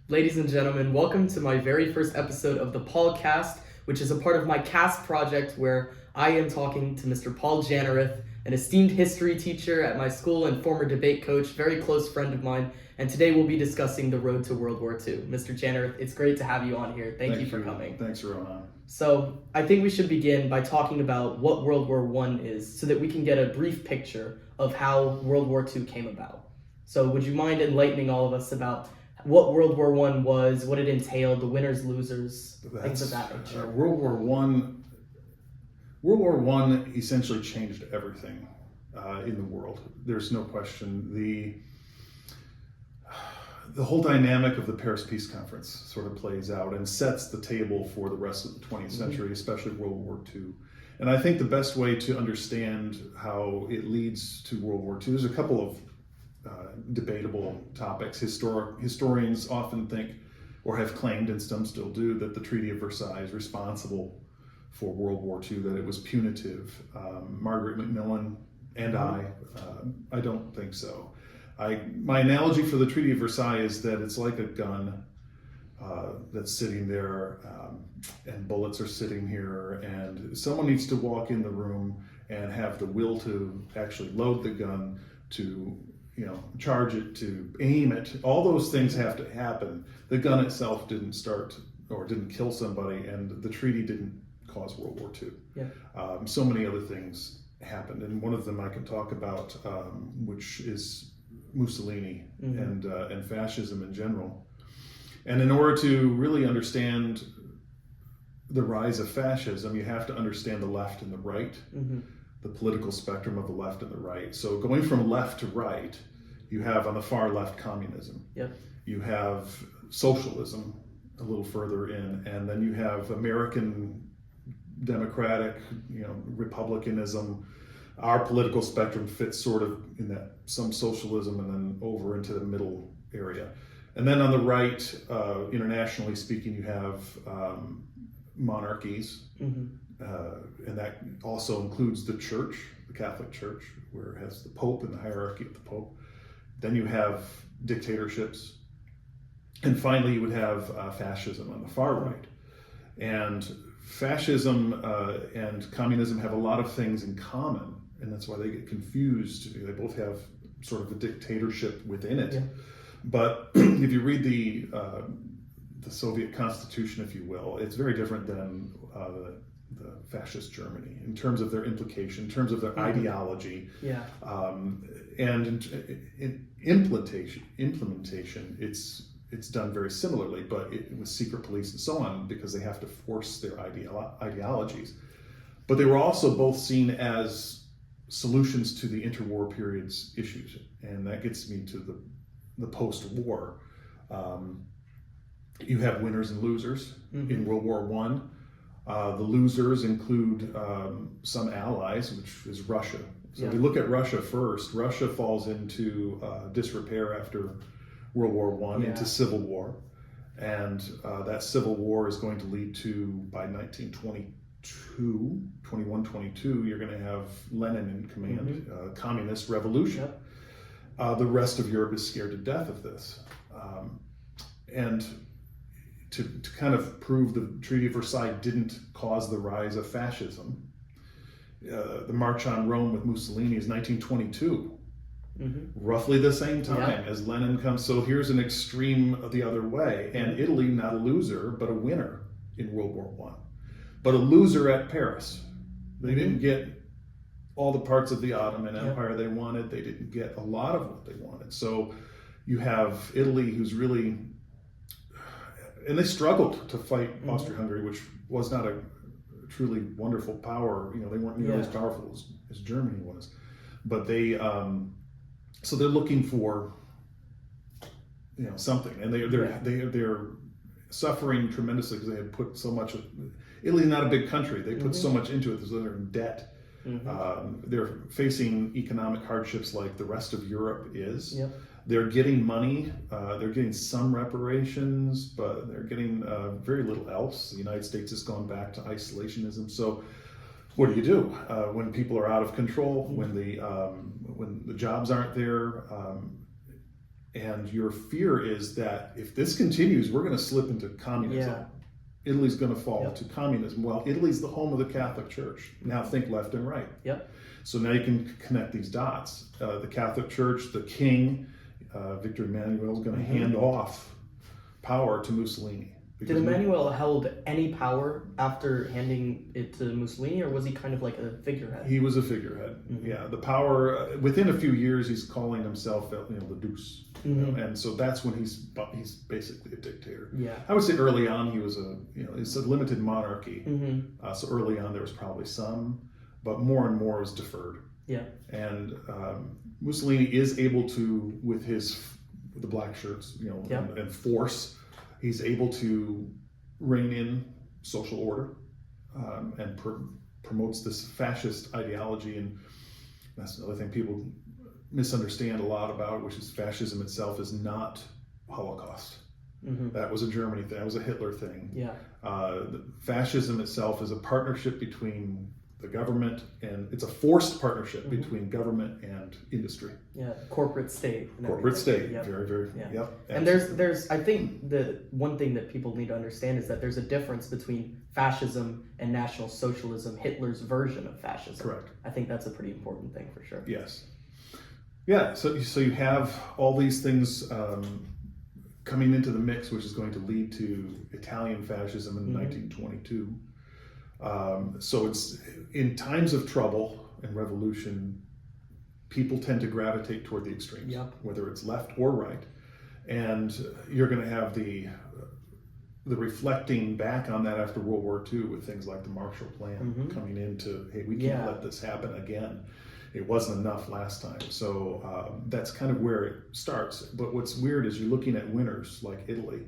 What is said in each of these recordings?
Ladies and gentlemen, welcome to my very first episode of the Paulcast, which is a part of my cast project where I am talking to Mr. Paul Jannereth, an esteemed history teacher at my school and former debate coach, very close friend of mine, and today we'll be discussing the road to World War II. Mr. Jannereth, it's great to have you on here. Thank you for coming. Thanks, Rohan. So, I think we should begin by talking about what World War I is so that we can get a brief picture of how World War II came about. So, would you mind enlightening all of us about what World War I was, what it entailed, the winners, losers, things of that nature? World War I essentially changed everything in the world. There's no question. The whole dynamic of the Paris Peace Conference sort of plays out and sets the table for the rest of the 20th century, especially World War II. And I think the best way to understand how it leads to World War II, there's a couple of debatable topics. Historians often think, or have claimed, and some still do, that the Treaty of Versailles is responsible for World War II, that it was punitive. Margaret Macmillan and I don't think so. My analogy for the Treaty of Versailles is that it's like a gun that's sitting there, and bullets are sitting here, and someone needs to walk in the room and have the will to actually load the gun, to charge it, to aim it. All those things have to happen. The gun itself didn't start or didn't kill somebody, and the treaty didn't cause World War II. Yeah. So many other things happened, and one of them I can talk about, which is Mussolini and fascism in general. And in order to really understand the rise of fascism, you have to understand the left and the right. The political spectrum of the left and the right. So going from left to right, you have on the far left communism. Yep. You have socialism a little further in, and then you have American democratic, republicanism. Our political spectrum fits sort of in that, some socialism and then over into the middle area. And then on the right, internationally speaking, you have monarchies. And that also includes the church, the Catholic Church, where it has the Pope and the hierarchy of the Pope. Then you have dictatorships. And finally, you would have fascism on the far right. And fascism and communism have a lot of things in common, and that's why they get confused. They both have sort of a dictatorship within it. Yeah. But if you read the Soviet Constitution, if you will, it's very different than the fascist Germany in terms of their implication, in terms of their ideology, and in implementation, it's done very similarly, but with secret police and so on, because they have to force their ideologies. But they were also both seen as solutions to the interwar period's issues, and that gets me to the post-war. You have winners and losers in World War I. The losers include some allies, which is Russia. So if we look at Russia first, Russia falls into disrepair after World War I, into civil war. And that civil war is going to lead to, by 1922, you're going to have Lenin in command, communist revolution. The rest of Europe is scared to death of this. And to kind of prove the Treaty of Versailles didn't cause the rise of fascism, the March on Rome with Mussolini is 1922, roughly the same time as Lenin comes. So here's an extreme the other way, and Italy, not a loser, but a winner in World War I, but a loser at Paris. They didn't get all the parts of the Ottoman Empire they wanted. They didn't get a lot of what they wanted. So you have Italy, who's really, and they struggled to fight Austria-Hungary, which was not a truly wonderful power. They weren't nearly as powerful as Germany was. But they, so they're looking for, something, and they're suffering tremendously because they had put so much. Italy's not a big country. They put so much into it, so they're in debt. They're facing economic hardships like the rest of Europe is. They're getting money, they're getting some reparations, but they're getting very little else. The United States has gone back to isolationism. So what do when people are out of control, when the jobs aren't there? And your fear is that if this continues, we're going to slip into communism. Yeah. Italy's going to fall Yep. to communism. Well, Italy's the home of the Catholic Church. Now think left and right. Yep. So now you can connect these dots. The Catholic Church, the king, Victor Emmanuel, is going to hand off power to Mussolini. Did Emmanuel held any power after handing it to Mussolini, or was he kind of like a figurehead? He was a figurehead. Yeah, the power. Within a few years, he's calling himself, the Deuce, and so that's when he's basically a dictator. Yeah. I would say early on he was it's a limited monarchy. So early on there was probably some, but more and more was deferred. Yeah. And Mussolini is able to, with the black shirts, and force. He's able to rein in social order and promotes this fascist ideology. And that's another thing people misunderstand a lot about, which is fascism itself is not Holocaust. That was a Germany thing. That was a Hitler thing. Yeah. Fascism itself is a partnership between the government, and it's a forced partnership between government and industry. Yeah, corporate state. Corporate state, Yep. very, Yeah. yep. And there's I think the one thing that people need to understand is that there's a difference between fascism and National Socialism, Hitler's version of fascism. Correct. I think that's a pretty important thing for sure. Yes. Yeah, so you have all these things coming into the mix, which is going to lead to Italian fascism in 1922. So it's in times of trouble and revolution, people tend to gravitate toward the extremes, whether it's left or right, and you're going to have the reflecting back on that after World War II with things like the Marshall Plan coming into, hey, we can't let this happen again. It wasn't enough last time. So that's kind of where it starts. But what's weird is you're looking at winners like Italy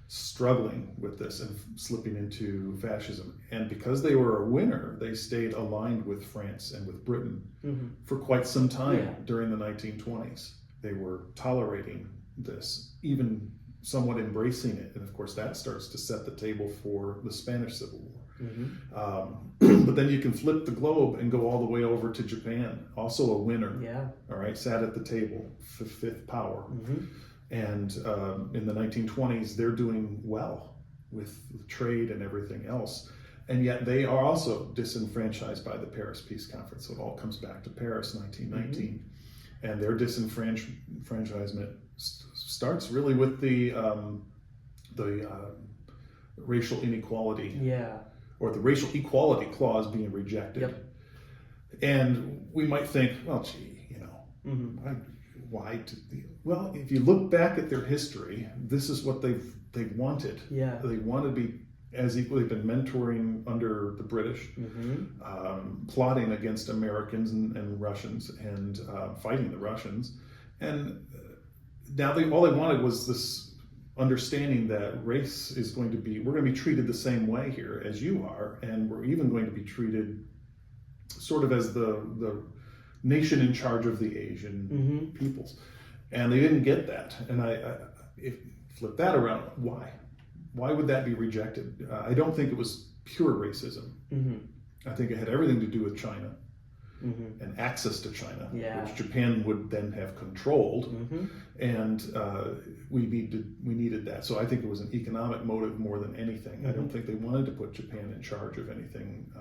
struggling with this and slipping into fascism. And because they were a winner, they stayed aligned with France and with Britain for quite some time during the 1920s. They were tolerating this, even somewhat embracing it. And of course, that starts to set the table for the Spanish Civil War. But then you can flip the globe and go all the way over to Japan, also a winner. Yeah. All right, sat at the table, fifth power. And in the 1920s, they're doing well with trade and everything else. And yet they are also disenfranchised by the Paris Peace Conference. So it all comes back to Paris, 1919. And their disenfranchisement starts really with the racial inequality. Yeah. Or the racial equality clause being rejected. And we might think, well, gee, why? Well, if you look back at their history, this is what they've wanted. Yeah. They want to be as equal. They've been mentoring under the British, plotting against Americans and Russians, and fighting the Russians. And now all they wanted was this understanding that race is we're going to be treated the same way here as you are, and we're even going to be treated sort of as the nation in charge of the Asian peoples. And they didn't get that. And I flip that around, why would that be rejected? I don't think it was pure racism. I think it had everything to do with China and access to China, which Japan would then have controlled, and we needed that. So I think it was an economic motive more than anything. I don't think they wanted to put Japan in charge of anything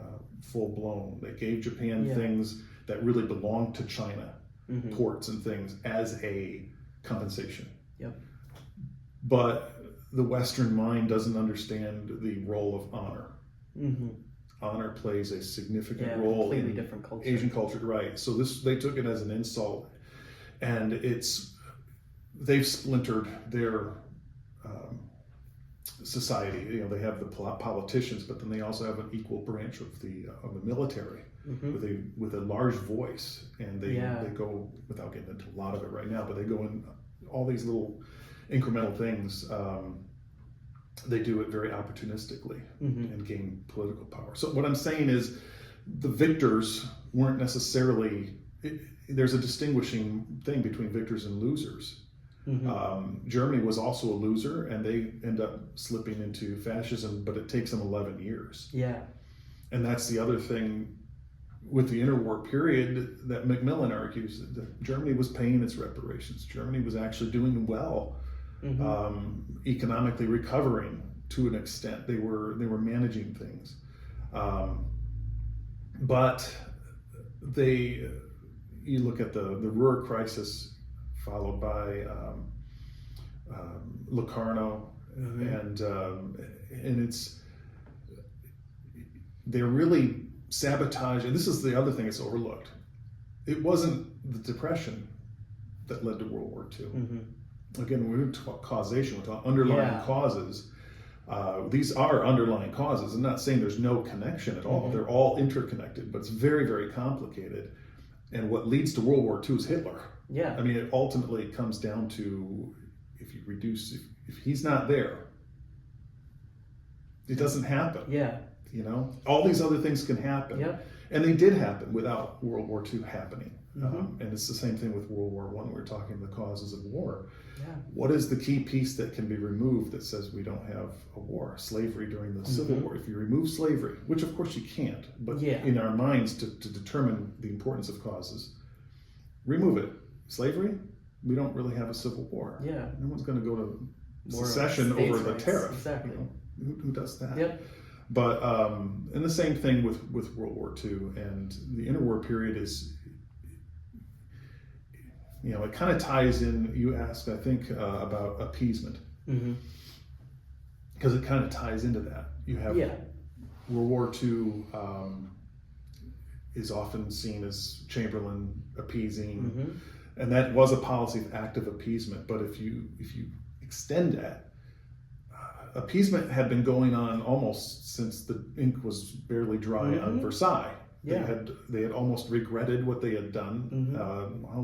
full blown. They gave Japan things that really belonged to China, ports and things, as a compensation. But the Western mind doesn't understand the role of honor. Honor plays a significant role in different culture. Asian culture, right? So they took it as an insult, and they've splintered their society. They have the politicians, but then they also have an equal branch of the military with a large voice, and they go, without getting into a lot of it right now, but they go in all these little incremental things. They do it very opportunistically and gain political power. So what I'm saying is the victors weren't necessarily, there's a distinguishing thing between victors and losers. Germany was also a loser, and they end up slipping into fascism, but it takes them 11 years. Yeah. And that's the other thing with the interwar period that Macmillan argues that Germany was paying its reparations. Germany was actually doing well, economically recovering to an extent. They were managing things, but you look at the Ruhr crisis, followed by Locarno, and they're really sabotaging. This is the other thing that's overlooked. It wasn't the Depression that led to World War II. Again, when we talk causation, we're talking underlying causes. These are underlying causes. I'm not saying there's no connection at all. They're all interconnected, but it's very, very complicated. And what leads to World War II is Hitler. Yeah. I mean, it ultimately comes down to if he's not there, it doesn't happen. Yeah. You know, all these other things can happen. Yep. And they did happen without World War II happening. And it's the same thing with World War I. We're talking the causes of war. Yeah. What is the key piece that can be removed that says we don't have a war? Slavery during the Civil War. If you remove slavery, which of course you can't, but in our minds to determine the importance of causes, remove it. Slavery, we don't really have a civil war. Yeah. No one's going to go to secession over the tariff. Exactly. You know? Who does that? Yep. But and the same thing with World War II, and the interwar period is, you know, it kind of ties in. You asked, I think, about appeasement, because it kind of ties into that. You have World War II is often seen as Chamberlain appeasing, and that was a policy of active appeasement. But if you extend that, appeasement had been going on almost since the ink was barely dry on Versailles. Yeah. They had almost regretted what they had done.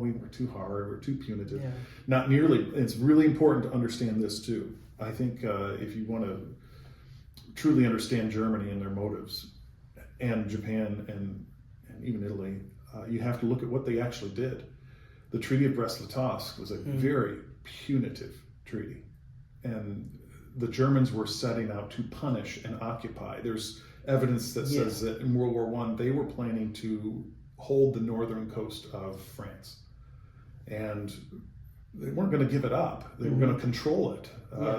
We were too hard, we were too punitive. Yeah. Not nearly. It's really important to understand this too. I think if you want to truly understand Germany and their motives, and Japan and even Italy, you have to look at what they actually did. The Treaty of Versailles was a very punitive treaty, and the Germans were setting out to punish and occupy. There's evidence that says that in World War I, they were planning to hold the northern coast of France. And they weren't going to give it up. They were going to control it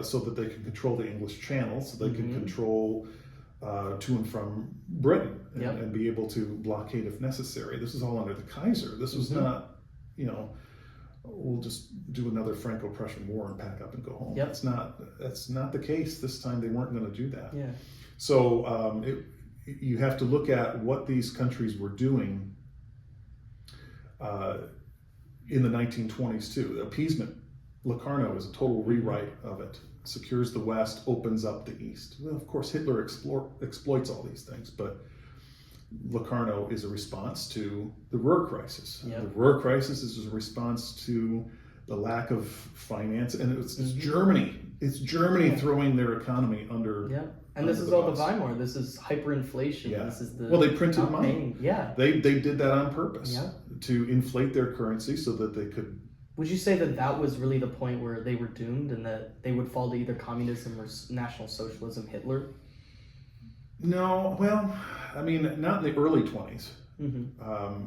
so that they could control the English Channel, so they could control to and from Britain and be able to blockade if necessary. This is all under the Kaiser. This was not, you know, we'll just do another Franco-Prussian war and pack up and go home. That's not the case. This time they weren't going to do that. Yeah. So you have to look at what these countries were doing in the 1920s too. The Appeasement, Locarno is a total rewrite of it. Secures the West, opens up the East. Well, of course, Hitler exploits all these things, but Locarno is a response to the Ruhr crisis. The Ruhr crisis is a response to the lack of finance, and it's Germany. It's Germany throwing their economy under. Yeah, and this is all the Weimar. This is hyperinflation. Yeah. This is the they printed money. Yeah, they did that on purpose to inflate their currency so that they could. Would you say that was really the point where they were doomed, and that they would fall to either communism or National Socialism, Hitler? No, well, I mean, not in the early 20s.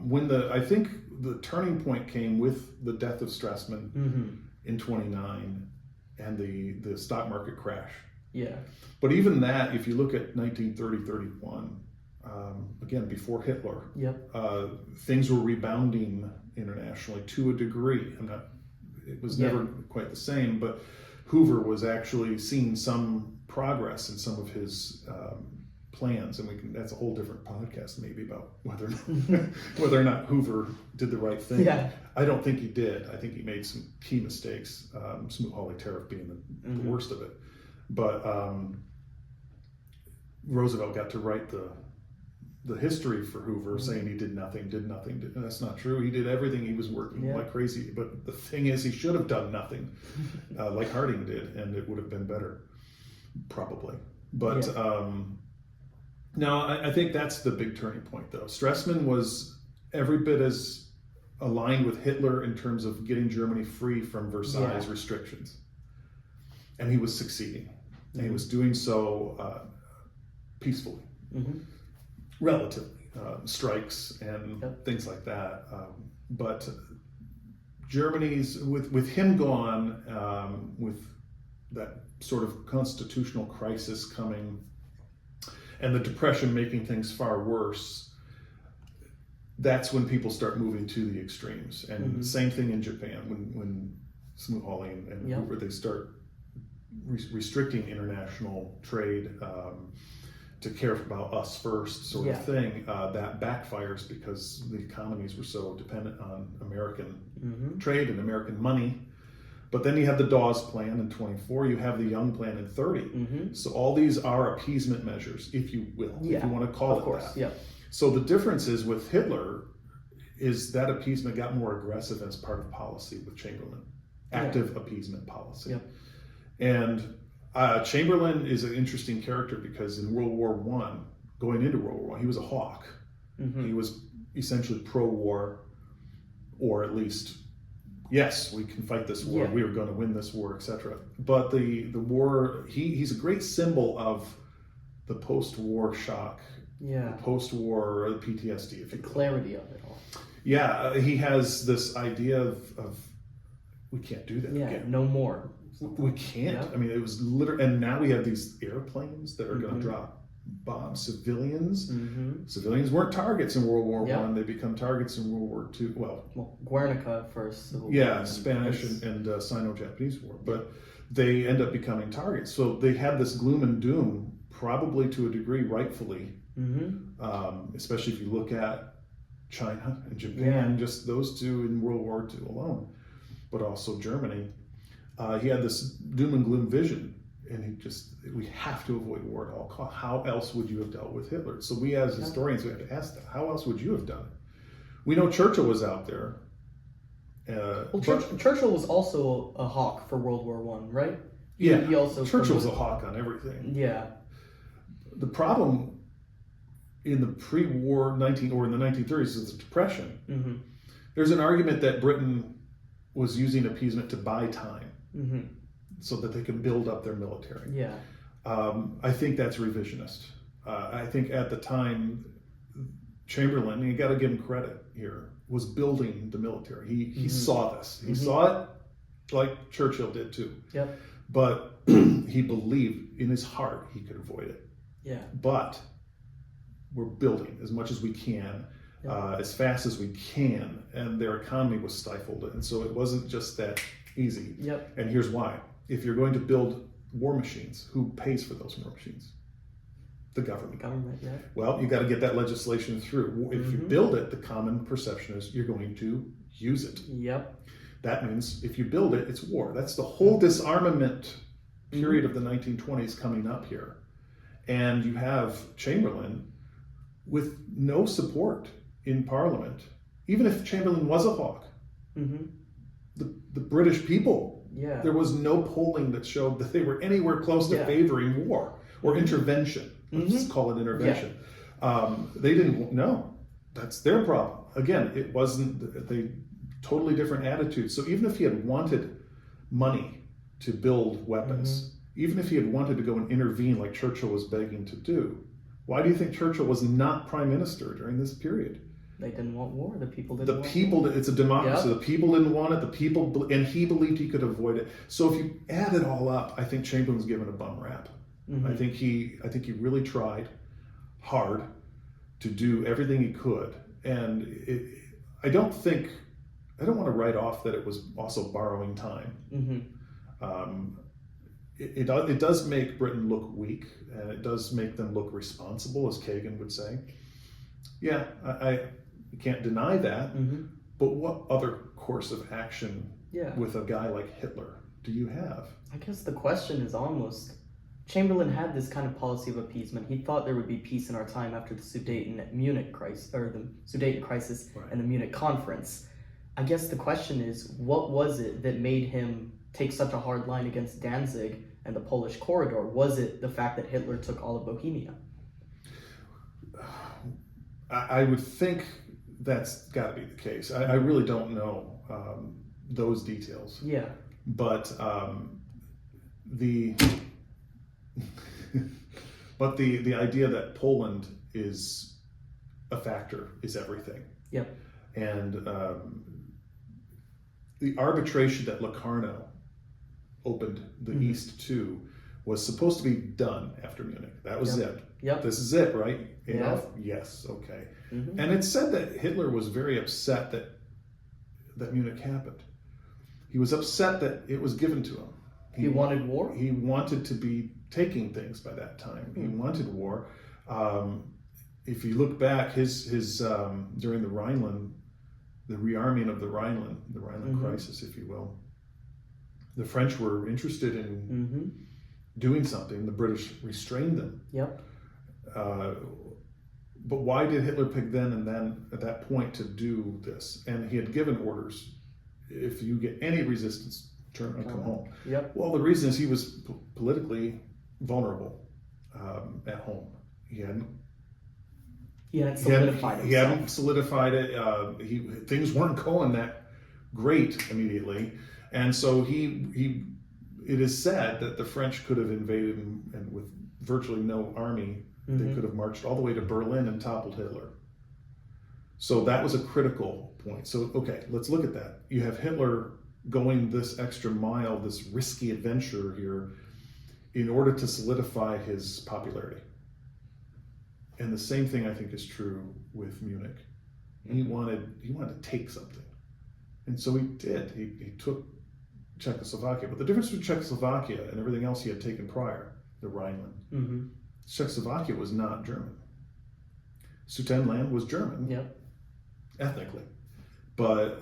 When I think the turning point came with the death of Stresemann in 29 and the stock market crash. Yeah. But even that, if you look at 1930-31, again, before Hitler, things were rebounding internationally to a degree. It was never quite the same, but Hoover was actually seeing some progress in some of his plans, and that's a whole different podcast maybe about whether or not Hoover did the right thing. Yeah. I don't think he did. I think he made some key mistakes, Smoot-Hawley tariff being the worst of it. But Roosevelt got to write the history for Hoover, saying he did nothing. And that's not true. He did everything. He was working like crazy. But the thing is, he should have done nothing, like Harding did, and it would have been better, probably. But no, I think that's the big turning point, though. Stresemann was every bit as aligned with Hitler in terms of getting Germany free from Versailles restrictions. And he was succeeding. And he was doing so peacefully, relatively. strikes and Yep. things like that. But Germany's, with him gone, with that sort of constitutional crisis coming, and the Depression making things far worse, that's when people start moving to the extremes. And same thing in Japan, when Smoot-Hawley and Yep. Hoover, they start restricting international trade to care about us first sort Yeah. of thing. That backfires because the economies were so dependent on American trade and American money. But then you have the Dawes Plan in 24, you have the Young Plan in 30. So all these are appeasement measures, if you will, if you want to call it that. Yeah. So the difference is with Hitler is that appeasement got more aggressive as part of policy with Chamberlain. Active appeasement policy. Yep. And Chamberlain is an interesting character because in World War I, going into World War I, he was a hawk. He was essentially pro-war, or at least, yes, we can fight this war, we are going to win this war, etc. But the war, he's a great symbol of the post-war shock, the post-war PTSD, if you will. Clarity of it all. Yeah, he has this idea of we can't do that again. No more. We can't. I mean, it was literally, and now we have these airplanes that are going to drop bombs. Civilians. Civilians weren't targets in World War I. They become targets in World War II. Well, Guernica first. Spanish and Sino-Japanese war. But they end up becoming targets. So they had this gloom and doom, probably to a degree, rightfully. Especially if you look at China and Japan, just those two in World War II alone, but also Germany. He had this doom and gloom vision, and we have to avoid war at all costs. How else would you have dealt with Hitler? So we as historians, we have to ask that. How else would you have done it? We know Churchill was out there. Churchill was also a hawk for World War I, right? He also Churchill was a hawk on everything. Yeah. The problem in the pre-war in the 1930s is the Depression. There's an argument that Britain was using appeasement to buy time. So that they could build up their military. I think that's revisionist. I think at the time, Chamberlain, you got to give him credit here, was building the military. He saw this. He saw it like Churchill did too. But he believed in his heart he could avoid it. But we're building as much as we can, as fast as we can, and their economy was stifled. And so it wasn't just that easy. And here's why. If you're going to build war machines, who pays for those war machines? The government. Well, you got to get that legislation through. If you build it, the common perception is you're going to use it. That means if you build it, it's war. That's the whole disarmament period of the 1920s coming up here. And you have Chamberlain with no support in Parliament. Even if Chamberlain was a hawk, the British people, there was no polling that showed that they were anywhere close to favoring war or intervention. Let's call it intervention. They didn't know. That's their problem. Again, it wasn't, they totally different attitudes. So even if he had wanted money to build weapons, even if he had wanted to go and intervene like Churchill was begging to do, why do you think Churchill was not prime minister during this period? They didn't want war. The people didn't want war. It's a democracy. The people didn't want it. And he believed he could avoid it. So if you add it all up, I think Chamberlain's given a bum rap. I think he really tried hard to do everything he could. And I don't want to write off that it was also borrowing time. It does make Britain look weak, and it does make them look responsible, as Kagan would say. Yeah, you can't deny that. But what other course of action with a guy like Hitler do you have? I guess the question is almost, Chamberlain had this kind of policy of appeasement. He thought there would be peace in our time after the Munich crisis, and the Munich Conference. I guess the question is, what was it that made him take such a hard line against Danzig and the Polish corridor? Was it the fact that Hitler took all of Bohemia? I would think that's got to be the case. I really don't know those details. But the idea that Poland is a factor is everything. Yep. And the arbitration that Locarno opened the East to was supposed to be done after Munich. That was it. Yep. This is it, right? Enough? Yeah. Yes, okay. And it's said that Hitler was very upset that Munich happened. He was upset that it was given to him. He wanted war? He wanted to be taking things by that time. He wanted war. If you look back, his during the Rhineland, the rearming of the Rhineland crisis, if you will, the French were interested in doing something. The British restrained them. Yep. But why did Hitler pick then and then at that point to do this? And he had given orders: if you get any resistance, turn and come home. Yep. Well, the reason is he was politically vulnerable at home. He hadn't solidified himself. He hadn't solidified it. Things weren't going that great immediately, and so he. It is said that the French could have invaded and with virtually no army, they could have marched all the way to Berlin and toppled Hitler. So that was a critical point. So okay, let's look at that. You have Hitler going this extra mile, this risky adventure here, in order to solidify his popularity. And the same thing I think is true with Munich. He wanted to take something, and so he did. He took Czechoslovakia, but the difference between Czechoslovakia and everything else he had taken prior, the Rhineland, Czechoslovakia was not German. Sudetenland was German, ethnically, but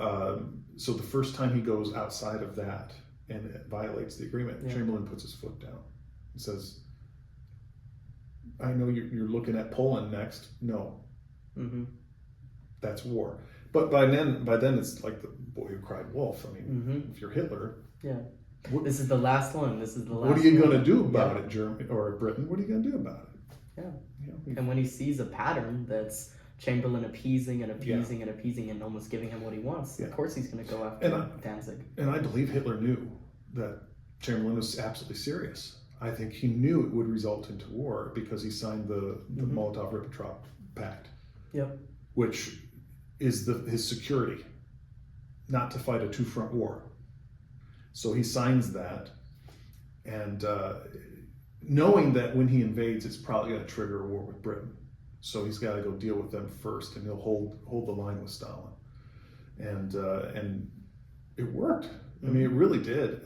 so the first time he goes outside of that and it violates the agreement, Chamberlain puts his foot down and says, I know you're looking at Poland next. No, that's war. But by then it's like the boy who cried wolf. I mean, if you're Hitler, this is the last one. This is the last. What are you going to do about it, Germany or Britain? What are you going to do about it? And when he sees a pattern that's Chamberlain appeasing and appeasing and appeasing and almost giving him what he wants, of course he's going to go after Danzig. And I believe Hitler knew that Chamberlain was absolutely serious. I think he knew it would result into war because he signed the Molotov-Ribbentrop Pact, which is his security, not to fight a two-front war. So he signs that, and knowing that when he invades, it's probably going to trigger a war with Britain. So he's got to go deal with them first, and he'll hold the line with Stalin, and it worked. I mean, it really did.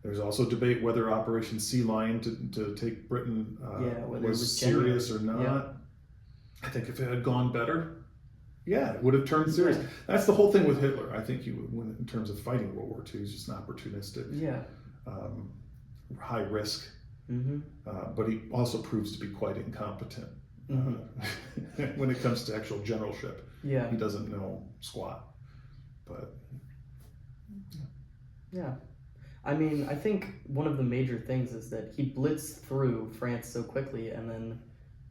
There's also debate whether Operation Sea Lion to take Britain was serious or not. Yeah. I think if it had gone better, it would have turned serious. That's the whole thing with Hitler. I think he would, in terms of fighting World War II, he's just an opportunistic, high risk. But he also proves to be quite incompetent when it comes to actual generalship. He doesn't know squat. But I mean, I think one of the major things is that he blitzed through France so quickly and then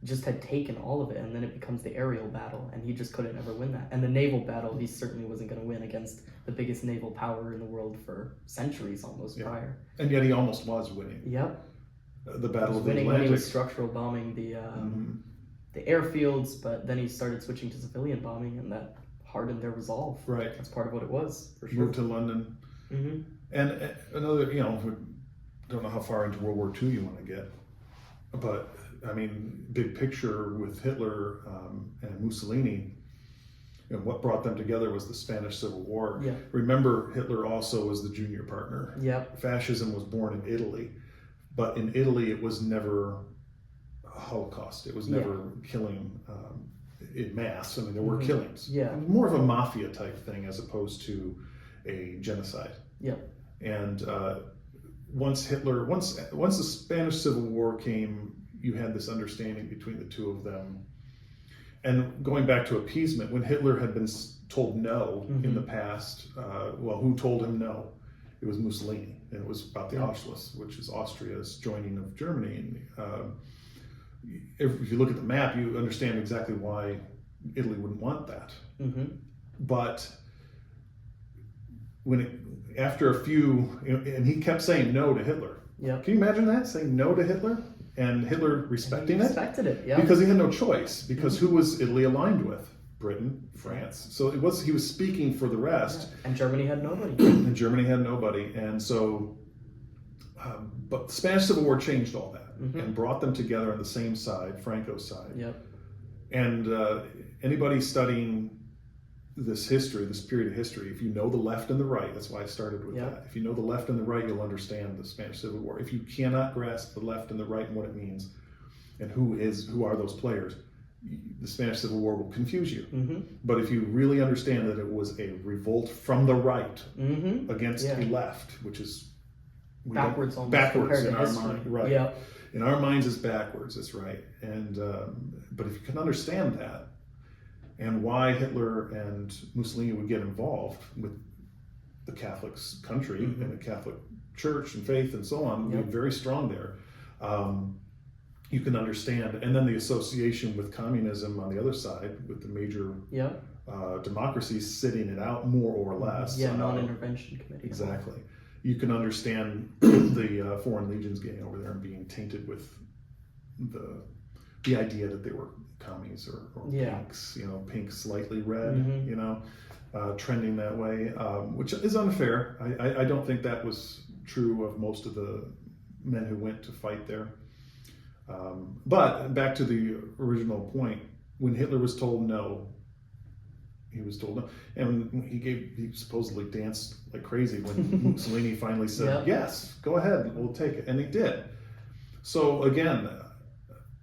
just had taken all of it, and then it becomes the aerial battle, and he just couldn't ever win that. And the naval battle, he certainly wasn't going to win against the biggest naval power in the world for centuries almost prior. And yet he almost was winning. The Battle of the Atlantic. When he was structural bombing the airfields, but then he started switching to civilian bombing, and that hardened their resolve. Right. That's part of what it was, for sure. Moved to London. And another, don't know how far into World War II you want to get, but I mean, big picture with Hitler and Mussolini, what brought them together was the Spanish Civil War. Remember, Hitler also was the junior partner. Fascism was born in Italy, but in Italy it was never a Holocaust. It was never killing in mass. I mean, there were killings. More of a mafia type thing as opposed to a genocide. And once the Spanish Civil War came, you had this understanding between the two of them. And going back to appeasement, when Hitler had been told no in the past, who told him no? It was Mussolini, and it was about the Auschwitz, which is Austria's joining of Germany. And if you look at the map, you understand exactly why Italy wouldn't want that. But after a few, and he kept saying no to Hitler. Can you imagine that, saying no to Hitler? and Hitler respecting He respected it, yeah. because he had no choice. Because who was Italy aligned with? Britain, France. So he was speaking for the rest. And Germany had nobody. And Germany had nobody. And so, but the Spanish Civil War changed all that and brought them together on the same side, Franco's side. Yep. And anybody studying this history, this period of history, if you know the left and the right, that's why I started with that. If you know the left and the right, you'll understand the Spanish Civil War. If you cannot grasp the left and the right and what it means, and who are those players, the Spanish Civil War will confuse you. But if you really understand that it was a revolt from the right against the left, which is backwards almost backwards in our history. mind, right? Yeah. In our minds, it's backwards. That's right. And but if you can understand that, and why Hitler and Mussolini would get involved with the Catholic country and the Catholic Church and faith and so on, being very strong there. You can understand, and then the association with communism on the other side, with the major democracies sitting it out more or less. Non-intervention committee. Exactly. You can understand the Foreign Legions getting over there and being tainted with the idea that they were commies or pinks, pink slightly red, trending that way, which is unfair. I don't think that was true of most of the men who went to fight there. But back to the original point, when Hitler was told no, he was told no, and he supposedly danced like crazy when Mussolini finally said, yes, go ahead, we'll take it, and he did. So again,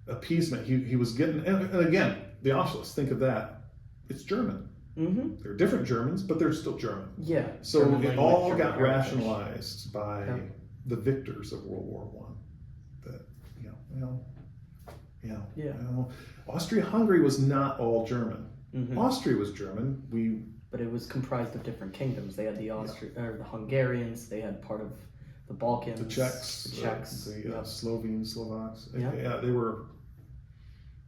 appeasement, he was getting, and again, the Auschwitz, think of that, it's German. They're different Germans, but they're still German. Yeah. So German it all language, got German heritage. rationalized by the victors of World War I. Austria-Hungary was not all German. Austria was German. But it was comprised of different kingdoms. They had the the Hungarians. They had part of the Balkans. The Czechs. The Slovenes, Slovaks. Yeah, they were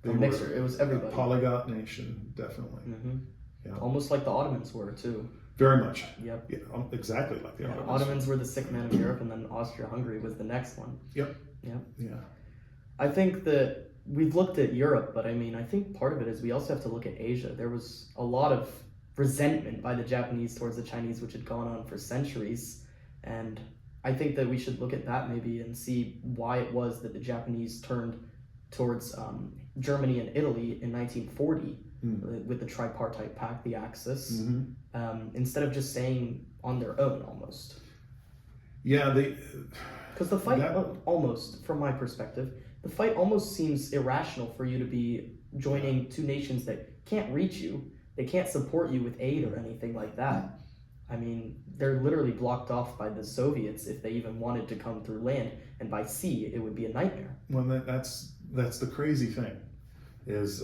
a mixture. It was everybody. A polyglot nation, definitely. Almost like the Ottomans were too. Very much. Yep. Yeah, exactly like the Ottomans. Ottomans were the sick man of Europe, and then Austria-Hungary was the next one. Yep. Yeah. Yeah. I think that we've looked at Europe, but I think part of it is we also have to look at Asia. There was a lot of resentment by the Japanese towards the Chinese, which had gone on for centuries. And I think that we should look at that maybe and see why it was that the Japanese turned towards Germany and Italy in 1940 with the tripartite pact, the Axis, instead of just saying on their own almost. Yeah, because the fight almost, from my perspective, the fight almost seems irrational for you to be joining two nations that can't reach you. They can't support you with aid or anything like that. I mean, they're literally blocked off by the Soviets if they even wanted to come through land, and by sea, it would be a nightmare. Well, that's the crazy thing, is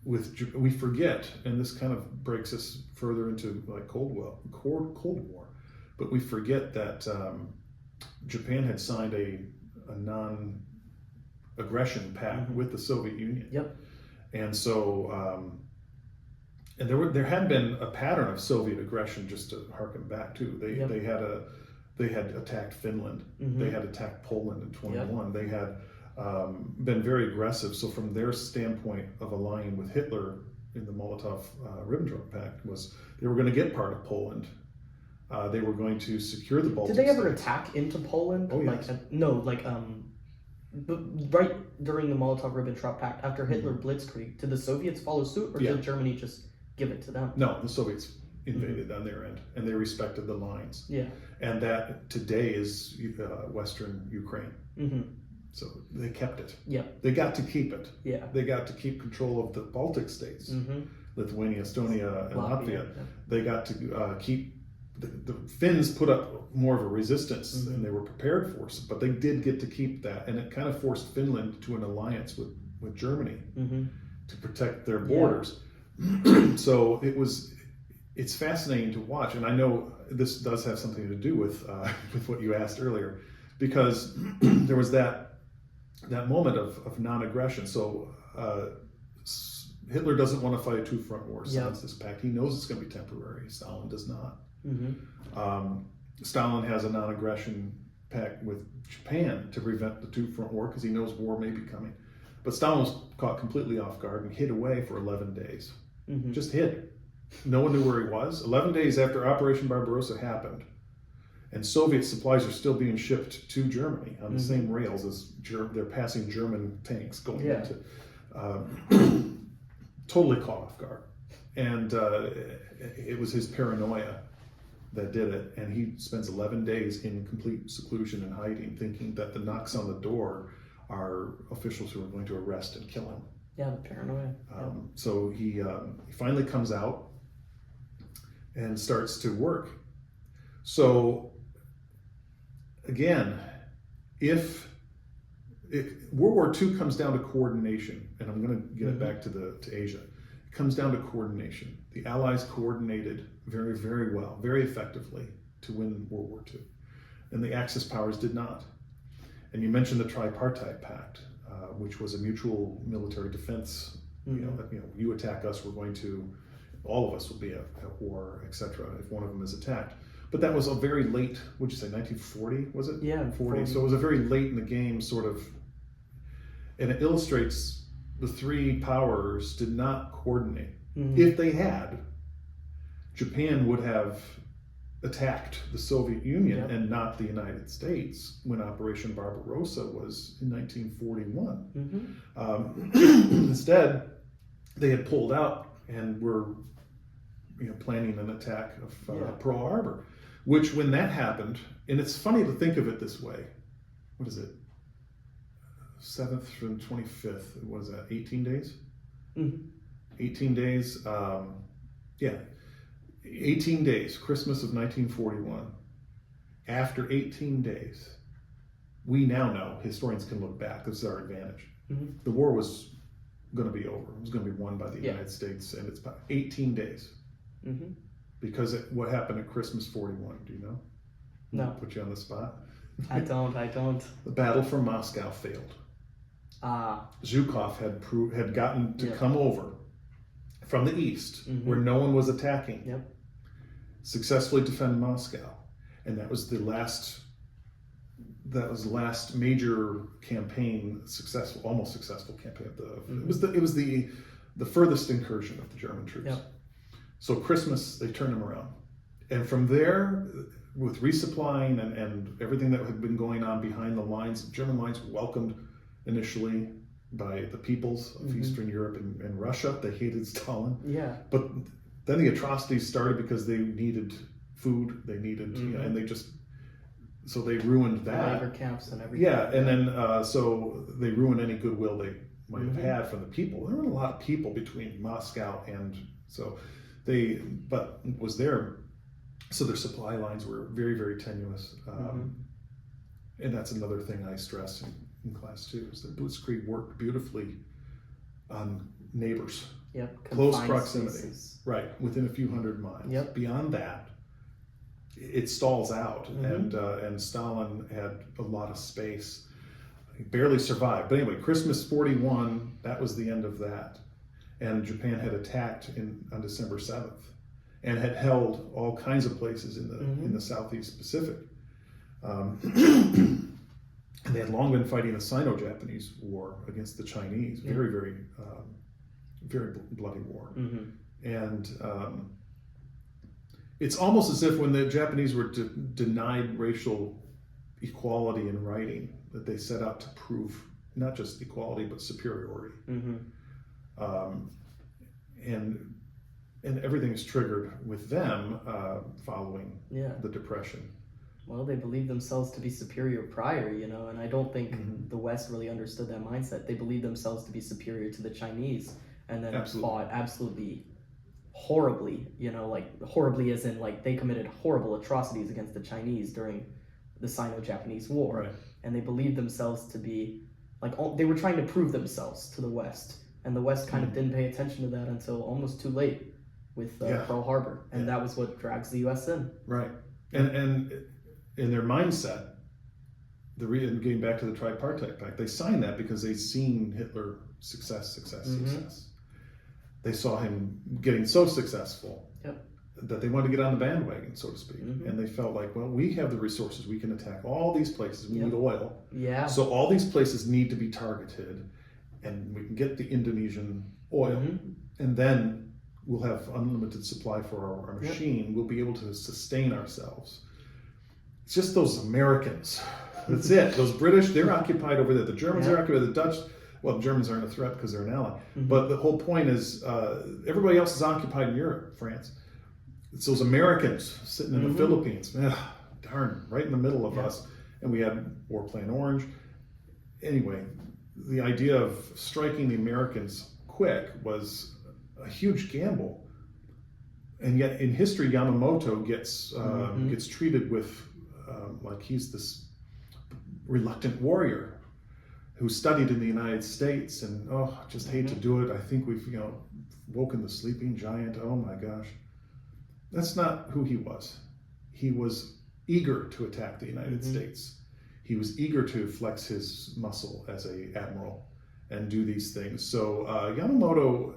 we forget, and this kind of breaks us further into like Cold War, but we forget that Japan had signed a non-aggression pact with the Soviet Union. Yep. And so, and there had been a pattern of Soviet aggression, just to harken back to. They had attacked Finland. They had attacked Poland in 1921. They had been very aggressive. So from their standpoint of aligning with Hitler in the Molotov-Ribbentrop Pact, was they were going to get part of Poland. They were going to secure the Baltic Did they ever states. attack into Poland? Oh, yes. Right during the Molotov-Ribbentrop Pact, after Hitler blitzkrieg, did the Soviets follow suit, or did Germany just give it to them? No, the Soviets invaded on their end, and they respected the lines. Yeah. And that today is Western Ukraine. So they kept it. Yeah. They got to keep it. Yeah. They got to keep control of the Baltic states, Lithuania, Estonia, and Latvia. They got to keep. The Finns put up more of a resistance than they were prepared for, but they did get to keep that, and it kind of forced Finland to an alliance with Germany to protect their borders. So it's fascinating to watch, and I know this does have something to do with what you asked earlier, because there was that moment of non-aggression. So Hitler doesn't want to fight a two-front war, signs this pact. He knows it's going to be temporary. Stalin does not. Stalin has a non-aggression pact with Japan to prevent the two-front war because he knows war may be coming. But Stalin was caught completely off guard and hid away for 11 days. Just hid. No one knew where he was. 11 days after Operation Barbarossa happened, and Soviet supplies are still being shipped to Germany on the same rails as they're passing German tanks going into. Totally caught off guard. And it was his paranoia that did it. And he spends 11 days in complete seclusion and hiding, thinking that the knocks on the door are officials who are going to arrest and kill him. Yeah, the paranoia. So he finally comes out and starts to work. So again, if World War II comes down to coordination, and I'm going to get it back to Asia. It comes down to coordination. The Allies coordinated very, very well, very effectively to win World War II, and the Axis powers did not. And you mentioned the Tripartite Pact, which was a mutual military defense. You attack us, we're going to, all of us will be at war, etc. If one of them is attacked. But that was a very late, would you say, 1940, was it? Yeah, 40. So it was a very late in the game, sort of, and it illustrates the three powers did not coordinate. If they had, Japan would have attacked the Soviet Union and not the United States when Operation Barbarossa was in 1941. Instead, they had pulled out and were planning an attack of Pearl Harbor, which when that happened, and it's funny to think of it this way, what is it? 7th from 25th, what is that, 18 days? 18 days, 18 days, Christmas of 1941. After 18 days, we now know, historians can look back, this is our advantage. The war was going to be over. It was going to be won by the United States, and it's about 18 days. Because what happened at Christmas 41, do you know? No. Put you on the spot. I don't. The battle for Moscow failed. Zhukov had gotten to come over from the east, where no one was attacking, successfully defend Moscow, and that was the last major campaign, almost successful campaign. It was the furthest incursion of the German troops. So Christmas, they turned them around, and from there, with resupplying and everything that had been going on behind the lines, German lines were welcomed initially by the peoples of Eastern Europe and Russia. They hated Stalin. But then the atrocities started because they needed food. They needed, and so they ruined that. Labor camps and everything. And then so they ruined any goodwill they might have had from the people. There were a lot of people between Moscow and so but was there. So their supply lines were very, very tenuous. And that's another thing I stress in class too, is that Blitzkrieg worked beautifully on neighbors. Close proximity. Spaces. Right, within a few hundred miles. Beyond that, it stalls out, and Stalin had a lot of space. He barely survived. But anyway, Christmas 41, that was the end of that. And Japan had attacked on December 7th and had held all kinds of places in the Southeast Pacific. And they had long been fighting a Sino-Japanese war against the Chinese, very, very, very bloody war. And it's almost as if when the Japanese were denied racial equality in writing, that they set out to prove not just equality but superiority. And everything is triggered with them following the Depression. Well, they believed themselves to be superior prior, and I don't think the West really understood that mindset. They believed themselves to be superior to the Chinese, and then fought absolutely horribly, horribly as in they committed horrible atrocities against the Chinese during the Sino-Japanese War. And they believed themselves to be, they were trying to prove themselves to the West, and the West kind of didn't pay attention to that until almost too late with Pearl Harbor, and that was what drags the U.S. in. Right, and in their mindset, getting back to the Tripartite Pact, they signed that because they'd seen Hitler success. They saw him getting so successful that they wanted to get on the bandwagon, so to speak. And they felt like, well, we have the resources. We can attack all these places. We need oil. Yeah. So all these places need to be targeted, and we can get the Indonesian oil. And then we'll have unlimited supply for our machine. We'll be able to sustain ourselves. It's just those Americans. That's it. Those British, they're occupied over there. The Germans are occupied. The Dutch, well, the Germans aren't a threat because they're an ally. But the whole point is everybody else is occupied in Europe, France. It's those Americans sitting in the Philippines. Darn, right in the middle of us. And we had War Plan Orange. Anyway, the idea of striking the Americans quick was a huge gamble. And yet in history, Yamamoto gets treated with like he's this reluctant warrior who studied in the United States and just hate to do it. I think we've woken the sleeping giant. Oh my gosh. That's not who he was. He was eager to attack the United States. He was eager to flex his muscle as an admiral and do these things. So Yamamoto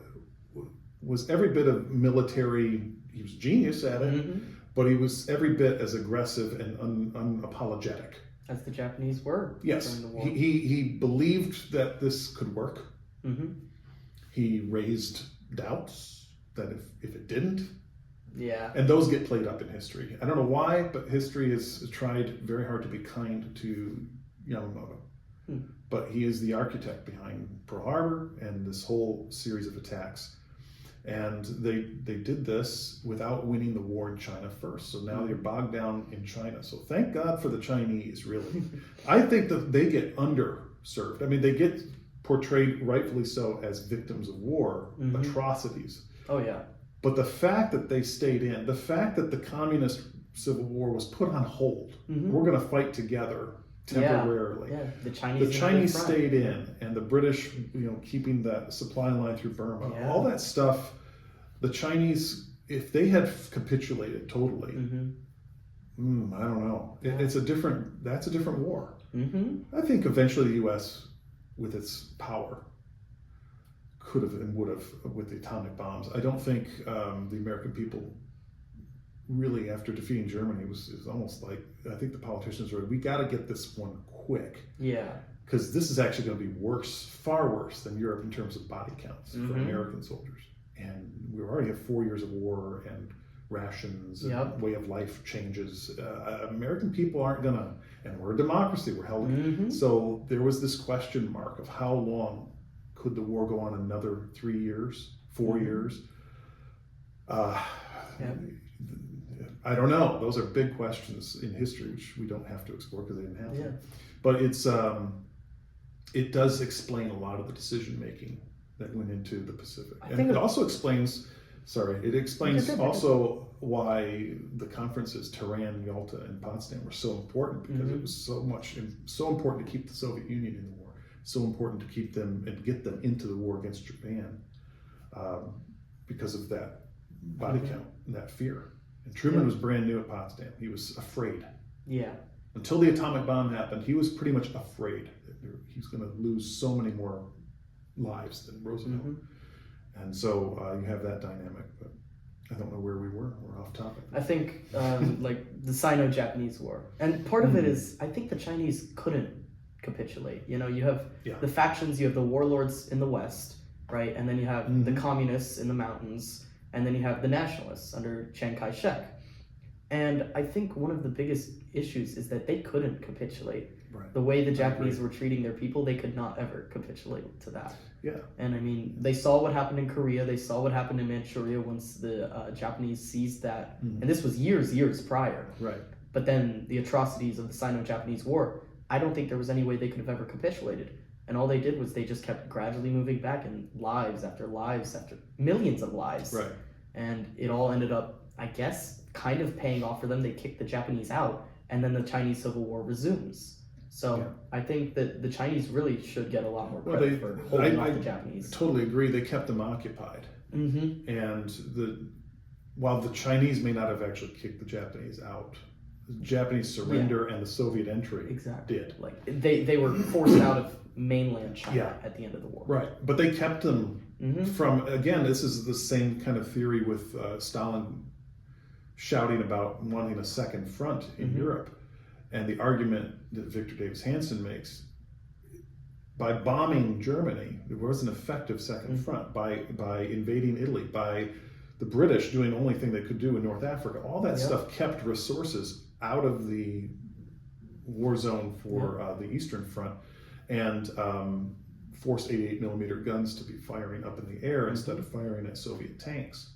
was every bit of military, he was a genius at it, but he was every bit as aggressive and unapologetic. As the Japanese were yes, during the war. He believed that this could work. He raised doubts that if it didn't, and those get played up in history. I don't know why, but history has tried very hard to be kind to Yamamoto. But he is the architect behind Pearl Harbor and this whole series of attacks. And they did this without winning the war in China first. So now they're bogged down in China. So thank God for the Chinese, really. I think that they get underserved. I mean, they get portrayed, rightfully so, as victims of war, atrocities. Oh, yeah. But the fact that they stayed in, the fact that the communist civil war was put on hold, we're going to fight together temporarily. Yeah. The Chinese stayed in, and the British, keeping that supply line through Burma, all that stuff. The Chinese, if they had capitulated totally, I don't know. That's a different war. I think eventually the U.S., with its power, could have and would have with the atomic bombs. I don't think the American people really, after defeating Germany, it was almost like, I think the politicians were, we got to get this one quick. Yeah. Because this is actually going to be worse, far worse than Europe in terms of body counts for American soldiers. And we already have 4 years of war and rations and way of life changes. American people aren't going to, and we're a democracy, we're held. So there was this question mark of how long could the war go on, another 3 years, 4 years? I don't know. Those are big questions in history, which we don't have to explore because they didn't have to. But it does explain a lot of the decision making that went into the Pacific. And it also explains, also why the conferences, Tehran, Yalta, and Potsdam were so important, because it was so important to keep the Soviet Union in the war, so important to keep them and get them into the war against Japan, because of that body count and that fear. And Truman was brand new at Potsdam. He was afraid. Yeah. Until the atomic bomb happened, he was pretty much afraid that he was going to lose so many more lives than Roosevelt. And so you have that dynamic, but I don't know where we were. We're off topic. I think like the Sino-Japanese war. And part of it is, I think the Chinese couldn't capitulate. You have the factions, you have the warlords in the West, right? And then you have the communists in the mountains. And then you have the nationalists under Chiang Kai-shek. And I think one of the biggest issues is that they couldn't capitulate. Right. The way the Japanese were treating their people, they could not ever capitulate to that. Yeah. And I mean, they saw what happened in Korea. They saw what happened in Manchuria once the Japanese seized that. And this was years prior. Right. But then the atrocities of the Sino-Japanese war, I don't think there was any way they could have ever capitulated. And all they did was they just kept gradually moving back, and lives after millions of lives. Right. And it all ended up, I guess, kind of paying off for them. They kicked the Japanese out, and then the Chinese Civil War resumes. So I think that the Chinese really should get a lot more credit for holding off the Japanese. I totally agree. They kept them occupied. And while the Chinese may not have actually kicked the Japanese out, the Japanese surrender and the Soviet entry did. Like they were forced out of mainland China at the end of the war. Right. But they kept them from, again, this is the same kind of theory with Stalin shouting about wanting a second front in Europe. And the argument that Victor Davis Hanson makes, by bombing Germany, there was an effective second front. By invading Italy, by the British doing the only thing they could do in North Africa, all that stuff kept resources out of the war zone for the Eastern Front, and forced 88 millimeter guns to be firing up in the air instead of firing at Soviet tanks.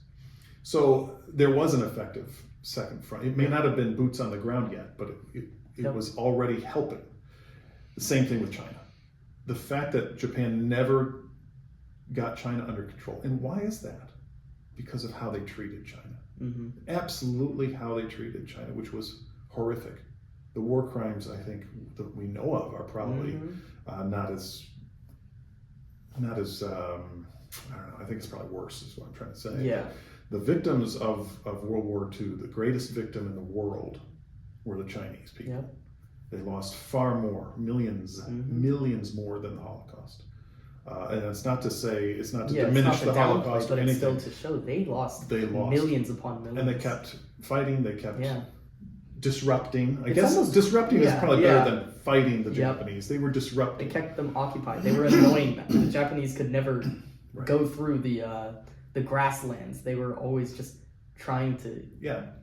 So there was an effective second front. It may not have been boots on the ground yet, but it was already helping. The same thing with China. The fact that Japan never got China under control. And why is that? Because of how they treated China. Absolutely how they treated China, which was horrific. The war crimes, I think, that we know of are probably not as I don't know, I think it's probably worse is what I'm trying to say. Yeah. The victims of World War II, the greatest victim in the world were the Chinese people. Yep. They lost far more, millions more than the Holocaust. And it's not to diminish the Holocaust or anything. It's still to show they lost millions upon millions. And they kept fighting, they kept disrupting. I It's guess almost- disrupting is probably yeah. better than fighting the Japanese. They were They disrupting. kept them occupied. They were annoying them. The Japanese could never go through the grasslands. They were always just trying to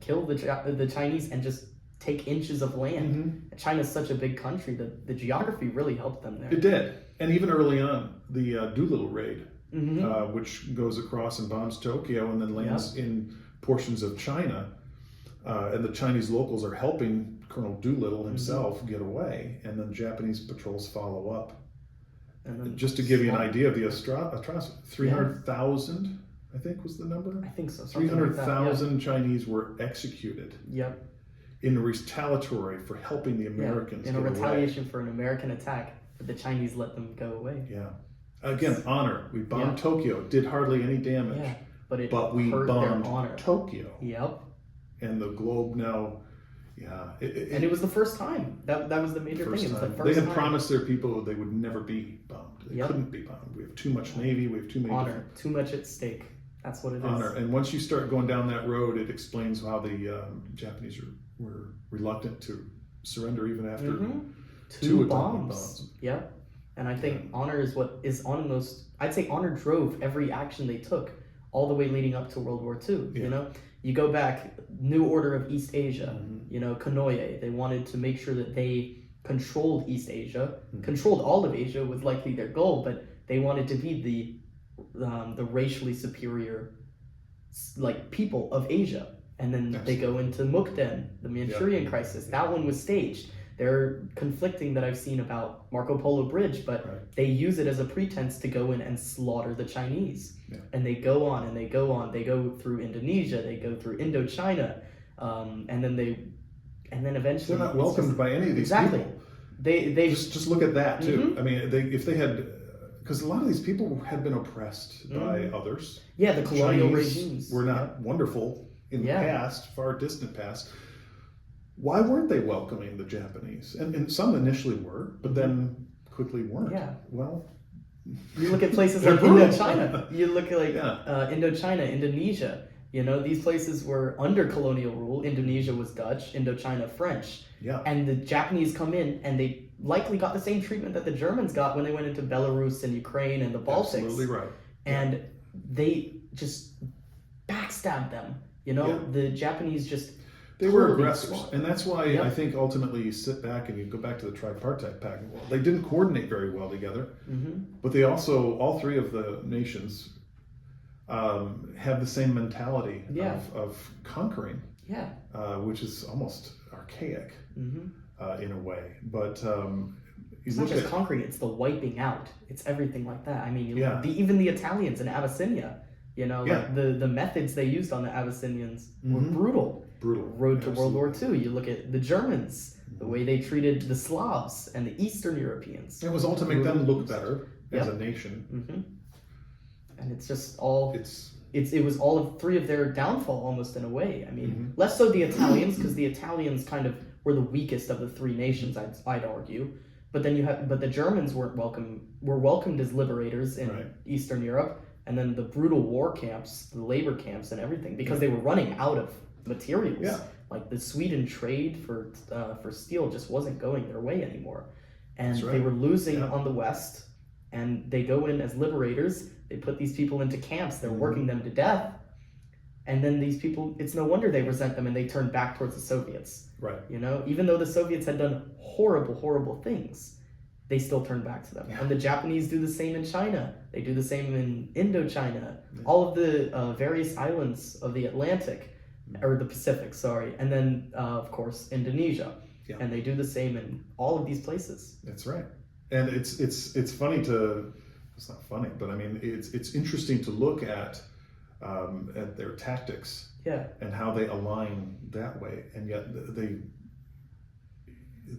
kill the Chinese and just take inches of land. China's such a big country that the geography really helped them there. It did. And even early on, the Doolittle raid, which goes across and bombs Tokyo and then lands in portions of China, and the Chinese locals are helping Colonel Doolittle himself get away, and then Japanese patrols follow up. And then just to give you an idea of the atrocity, 300,000, I think was the number? I think so. 300,000 Chinese were executed. Yep. In retaliatory for helping the Americans in get a away. retaliation for an American attack, but the Chinese let them go away. Yeah. Again, honor. We bombed Tokyo. Did hardly any damage. Yeah, but we hurt bombed their honor. Tokyo. Yep. And the globe now, and it was the first time. That was the major thing. It was the first they had time. promised their people they would never be bombed. They couldn't be bombed. We have too much Navy. We have too many honor. Too much at stake. That's what it is. Honor. And once you start going down that road, it explains how the Japanese were reluctant to surrender even after two atomic bombs. Yep. And I think honor is what is on most. I'd say honor drove every action they took all the way leading up to World War II. Yeah. You know, you go back, New Order of East Asia. You know, Konoye. They wanted to make sure that they controlled East Asia, controlled all of Asia was likely their goal, but they wanted to be the racially superior people of Asia. And then they go into Mukden, the Manchurian crisis. That one was staged. They're conflicting that I've seen about Marco Polo Bridge, but they use it as a pretense to go in and slaughter the Chinese. And they go on and they go on. They go through Indonesia. They go through Indochina, and then eventually they're not welcomed by any of these people. They just look at that too. I mean, if they had. Because a lot of these people had been oppressed by others. Yeah, the colonial Chinese regimes were not wonderful in the past, far distant past. Why weren't they welcoming the Japanese? And some initially were, but then quickly weren't. Yeah. Well, you look at places like Indochina. You look at Indochina, Indonesia. You know, these places were under colonial rule. Indonesia was Dutch, Indochina French. Yeah. And the Japanese come in and they likely got the same treatment that the Germans got when they went into Belarus and Ukraine and the Baltics. Absolutely right. And they just backstabbed them. You know, the Japanese just they were aggressors, and that's why I think ultimately you sit back and you go back to the tripartite pact. Well, they didn't coordinate very well together, but they also, all three of the nations, have the same mentality of conquering, which is almost archaic in a way. But it's not just conquering; it's the wiping out. It's everything like that. I mean, even the Italians in Abyssinia. You know, like the methods they used on the Abyssinians were brutal. Road to World War II. You look at the Germans, the way they treated the Slavs and the Eastern Europeans. It was all to make them look better as a nation. And it's just all. It was all of three of their downfall almost in a way. I mean, less so the Italians, because the Italians kind of were the weakest of the three nations. I'd argue. But then the Germans were welcomed as liberators in Eastern Europe. And then the brutal war camps, the labor camps and everything, because they were running out of materials. Yeah. Like the Sweden trade for steel just wasn't going their way anymore, and That's right. they were losing Yeah. on the West. And they go in as liberators. They put these people into camps. They're working them to death. And then these people, it's no wonder they resent them and they turn back towards the Soviets. Right. You know, even though the Soviets had done horrible, horrible things, they still turn back to them. Yeah. And the Japanese do the same in China. They do the same in Indochina. Yeah. All of the various islands of the Atlantic, or the Pacific, sorry. And then, of course, Indonesia. Yeah. And they do the same in all of these places. That's right. And it's funny to, it's not funny, but I mean, it's interesting to look at their tactics, and how they align that way, and yet the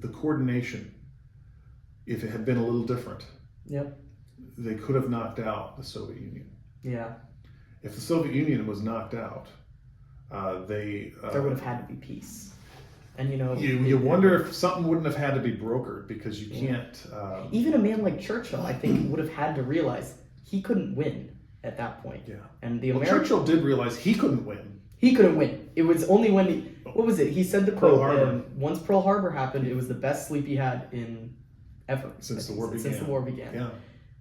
coordination, if it had been a little different, they could have knocked out the Soviet Union. Yeah. If the Soviet Union was knocked out, there would have had to be peace. And you wonder if something wouldn't have had to be brokered, because you can't. Even a man like Churchill, I think, would have had to realize he couldn't win at that point. Yeah. And Churchill did realize he couldn't win. He couldn't win. It was only when what was it? He said the quote. Once Pearl Harbor happened, it was the best sleep he had in ever since the war began. Yeah.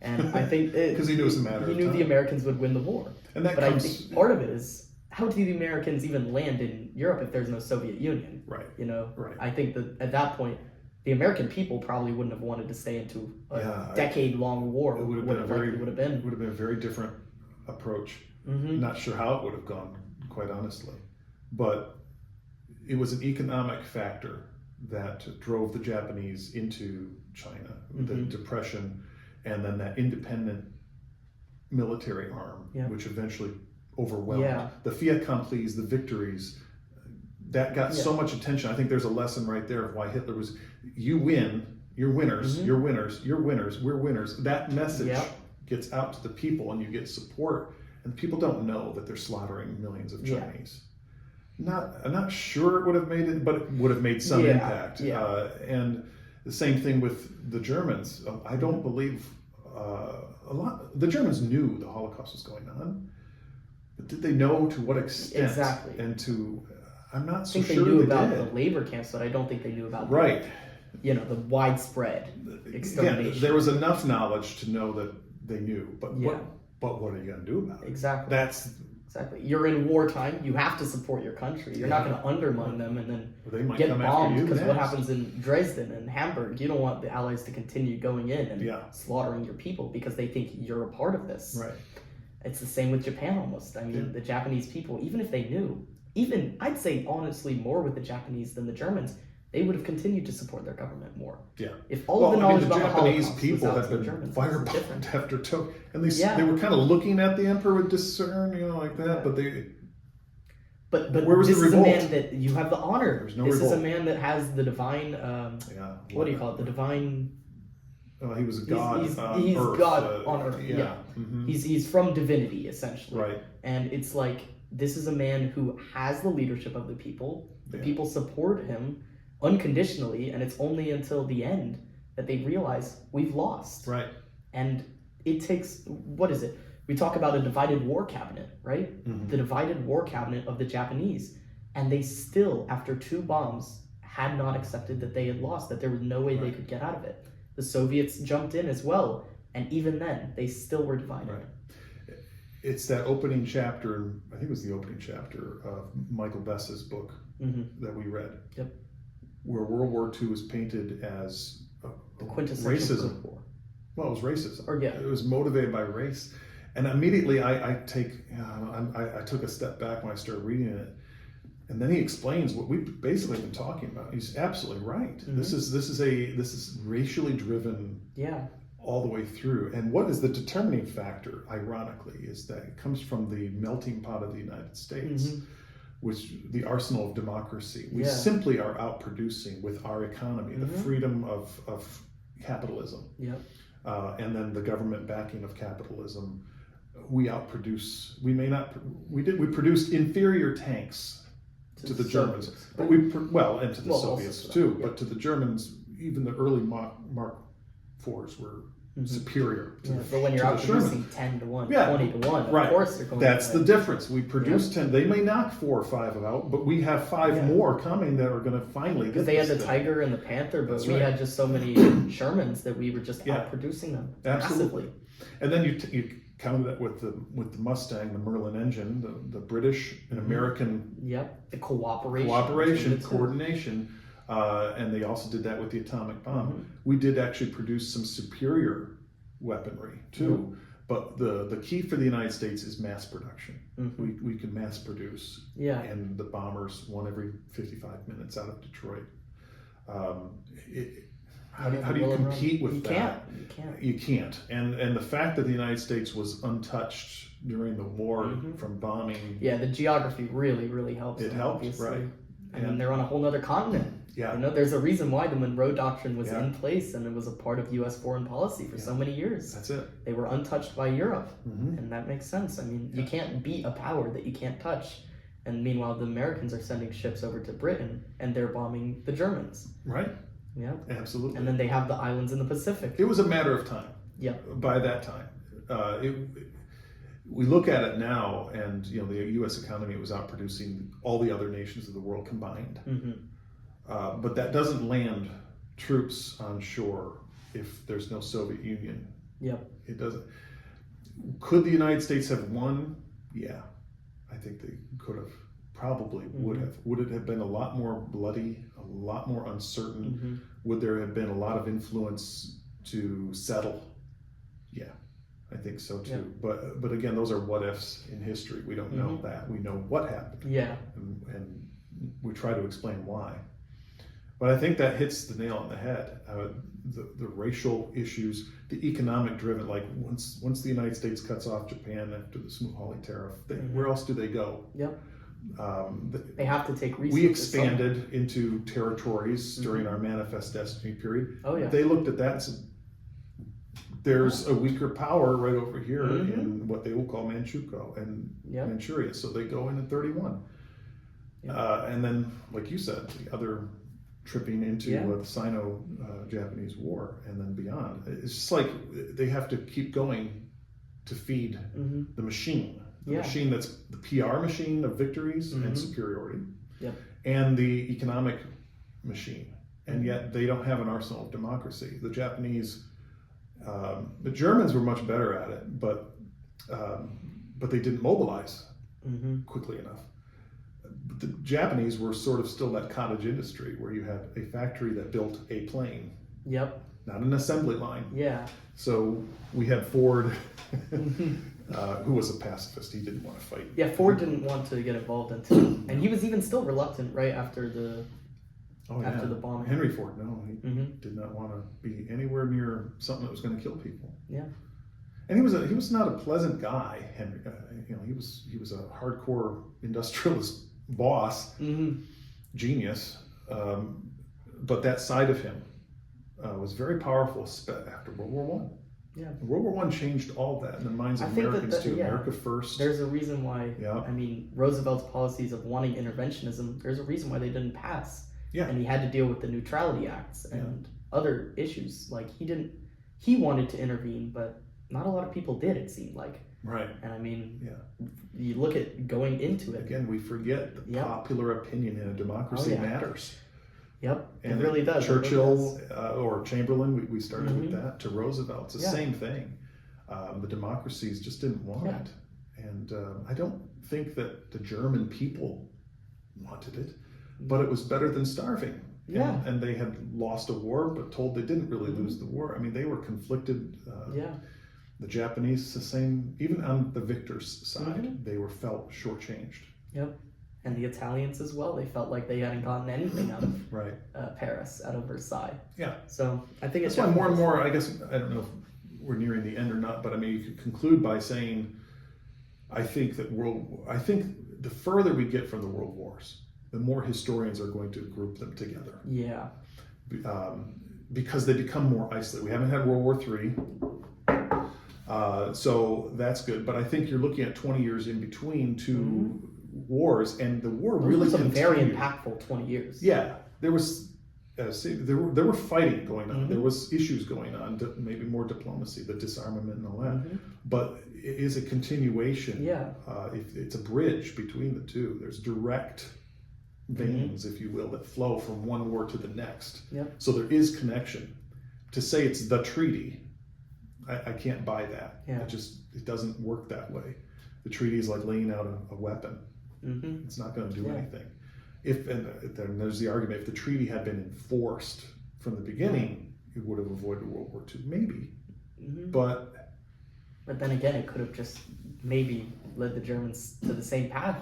And I think because he knew it was a matter of time. He knew the Americans would win the war. And that I think part of it is, how do the Americans even land in Europe if there's no Soviet Union? Right. Right. I think that at that point, the American people probably wouldn't have wanted to stay into a decade-long war. It would have been a very different approach. Mm-hmm. Not sure how it would have gone, quite honestly, but it was an economic factor that drove the Japanese into China, the Depression, and then that independent military arm, which eventually overwhelmed the fiat accomplis, the victories. That got so much attention. I think there's a lesson right there of why Hitler was, you win, you're winners, you're winners, you're winners, we're winners. That message gets out to the people, and you get support. And people don't know that they're slaughtering millions of Chinese. I'm not sure it would have made it, but it would have made some impact. And the same thing with the Germans. I don't believe the Germans knew the Holocaust was going on. But did they know to what extent? Exactly. And I'm not so sure they knew about the labor camps, but I don't think they knew about the widespread extermination. Yeah, there was enough knowledge to know that they knew, but what are you going to do about it? Exactly. Exactly. You're in wartime. You have to support your country. You're not going to undermine them and then they might get come bombed, because what happens in Dresden and Hamburg, you don't want the Allies to continue going in and slaughtering your people because they think you're a part of this. Right. It's the same with Japan almost. I mean, the Japanese people, even if they knew, I'd say honestly more with the Japanese than the Germans, they would have continued to support their government more. Yeah. If all of the knowledge about the Japanese people had been firebombed after Tokyo, and they were kind of looking at the emperor with discern, like that. But they. But where was this the revolt? Is a man that you have the honor. There's no this revolt. is a man that has the divine. What do you call it? The divine. He was a god. He's Earth, God on Earth. Yeah. Mm-hmm. He's from divinity essentially. Right. And it's like, this is a man who has the leadership of the people. The people support him unconditionally, and it's only until the end that they realize we've lost. Right. And it takes, what is it? We talk about a divided war cabinet, right? Mm-hmm. The divided war cabinet of the Japanese. And they still, after 2 bombs, had not accepted that they had lost, that there was no way they could get out of it. The Soviets jumped in as well, and even then, they still were divided. Right. It's that opening chapter, I think it was the opening chapter of Michael Bess's book that we read. Yep. Where World War II was painted as the quintessential racism. War. Well, it was racism. Or it was motivated by race, and immediately I took a step back when I started reading it, and then he explains what we've basically been talking about. He's absolutely right. Mm-hmm. This is racially driven. Yeah. All the way through, and what is the determining factor? Ironically, is that it comes from the melting pot of the United States. Which the arsenal of democracy. We simply are outproducing with our economy, the freedom of capitalism. Yeah. And then the government backing of capitalism. We outproduce. We produced inferior tanks to the Germans, but and to the Soviets too. Yeah. But to the Germans, even the early Mark IVs were superior to the, but when you're to out the Sherman. producing 10 to 1, Yeah, 20 to 1, right. of course they're going That's to the difference. We produce 10. They may knock 4 or 5 out, but we have 5 more coming that are going to finally get because they had this the thing. Tiger and the Panther, but That's we right. had just so many Shermans that we were just outproducing them Absolutely. massively. And then you counter that with the Mustang, the Merlin engine, the British and American the cooperation, coordination, and they also did that with the atomic bomb. We did actually produce some superior weaponry too, but the key for the United States is mass production. We can mass produce, and the bombers one every 55 minutes out of Detroit. How do you compete with that? You can't. And the fact that the United States was untouched during the war from bombing. Yeah, the geography really helps. It helped, obviously. right? I mean, they're on a whole other continent. Yeah. You know, there's a reason why the Monroe Doctrine was in place and it was a part of U.S. foreign policy for so many years. That's it. They were untouched by Europe, and that makes sense. I mean, you can't beat a power that you can't touch. And meanwhile, the Americans are sending ships over to Britain and they're bombing the Germans. Right. Yeah. Absolutely. And then they have the islands in the Pacific. It was a matter of time. Yeah. By that time, we look at it now, and the U.S. economy was outproducing all the other nations of the world combined. But that doesn't land troops on shore if there's no Soviet Union. Yep. It doesn't. Could the United States have won? Yeah, I think they could have. Probably would have. Would it have been a lot more bloody, a lot more uncertain? Would there have been a lot of influence to settle? Yeah, I think so too. But again, those are what ifs in history. We don't know that. We know what happened. Yeah. And we try to explain why. But I think that hits the nail on the head. The racial issues, the economic driven, like once the United States cuts off Japan after the Smoot-Hawley tariff, where else do they go? Yep. They have to take resources. We expanded into territories during our Manifest Destiny period. Oh yeah. They looked at that and said, there's a weaker power right over here in what they will call Manchukuo and Manchuria. So they go in 31. And then, like you said, the other tripping into the Sino-Japanese War and then beyond. It's just like they have to keep going to feed the machine. The machine that's the PR machine of victories and superiority, and the economic machine. And yet they don't have an arsenal of democracy. The Japanese, the Germans were much better at it, but they didn't mobilize quickly enough. The Japanese were sort of still that cottage industry where you had a factory that built a plane. Yep. Not an assembly line. Yeah. So we had Ford, who was a pacifist. He didn't want to fight. Yeah, Ford didn't want to get involved until, and he was even still reluctant right after the the bombing. Henry Ford, no, he did not want to be anywhere near something that was going to kill people. Yeah. And he was not a pleasant guy. Henry, he was a hardcore industrialist boss, genius. But that side of him was very powerful after World War One. Yeah, World War One changed all that in the minds of Americans too. America first. There's a reason why. Yeah. I mean, Roosevelt's policies of wanting interventionism. There's a reason why they didn't pass. Yeah. And he had to deal with the Neutrality Acts and other issues. Like he wanted to intervene, but not a lot of people did. It seemed like. Right. And I mean, you look at going into it. Again, we forget the popular opinion in a democracy matters. Yep, and it really does. Churchill or Chamberlain, we started with that, to Roosevelt. It's the same thing. The democracies just didn't want it. And I don't think that the German people wanted it, but it was better than starving. Yeah. And they had lost a war, but told they didn't really lose the war. I mean, they were conflicted. The Japanese, the same, even on the victors' side, they were felt shortchanged. Yep. And the Italians as well. They felt like they hadn't gotten anything out of Paris, out of Versailles. Yeah. So I think that's why more and more, I guess, I don't know if we're nearing the end or not, but I mean, you could conclude by saying, I think the further we get from the world wars, the more historians are going to group them together. Yeah. Because they become more isolated. We haven't had World War III. So that's good. But I think you're looking at 20 years in between two wars, and the war really was some continued. Very impactful 20 years. Yeah, there was there were fighting going on. There was issues going on, maybe more diplomacy, the disarmament and all that. But it is a continuation. If it's a bridge between the two. There's direct veins, if you will, that flow from one war to the next. So there is connection. To say it's the treaty, I can't buy that. It doesn't work that way. The treaty is like laying out a weapon. It's not going to do anything. Then there's the argument, if the treaty had been enforced from the beginning, it would have avoided World War II, maybe. But then again, it could have just maybe led the Germans to the same path,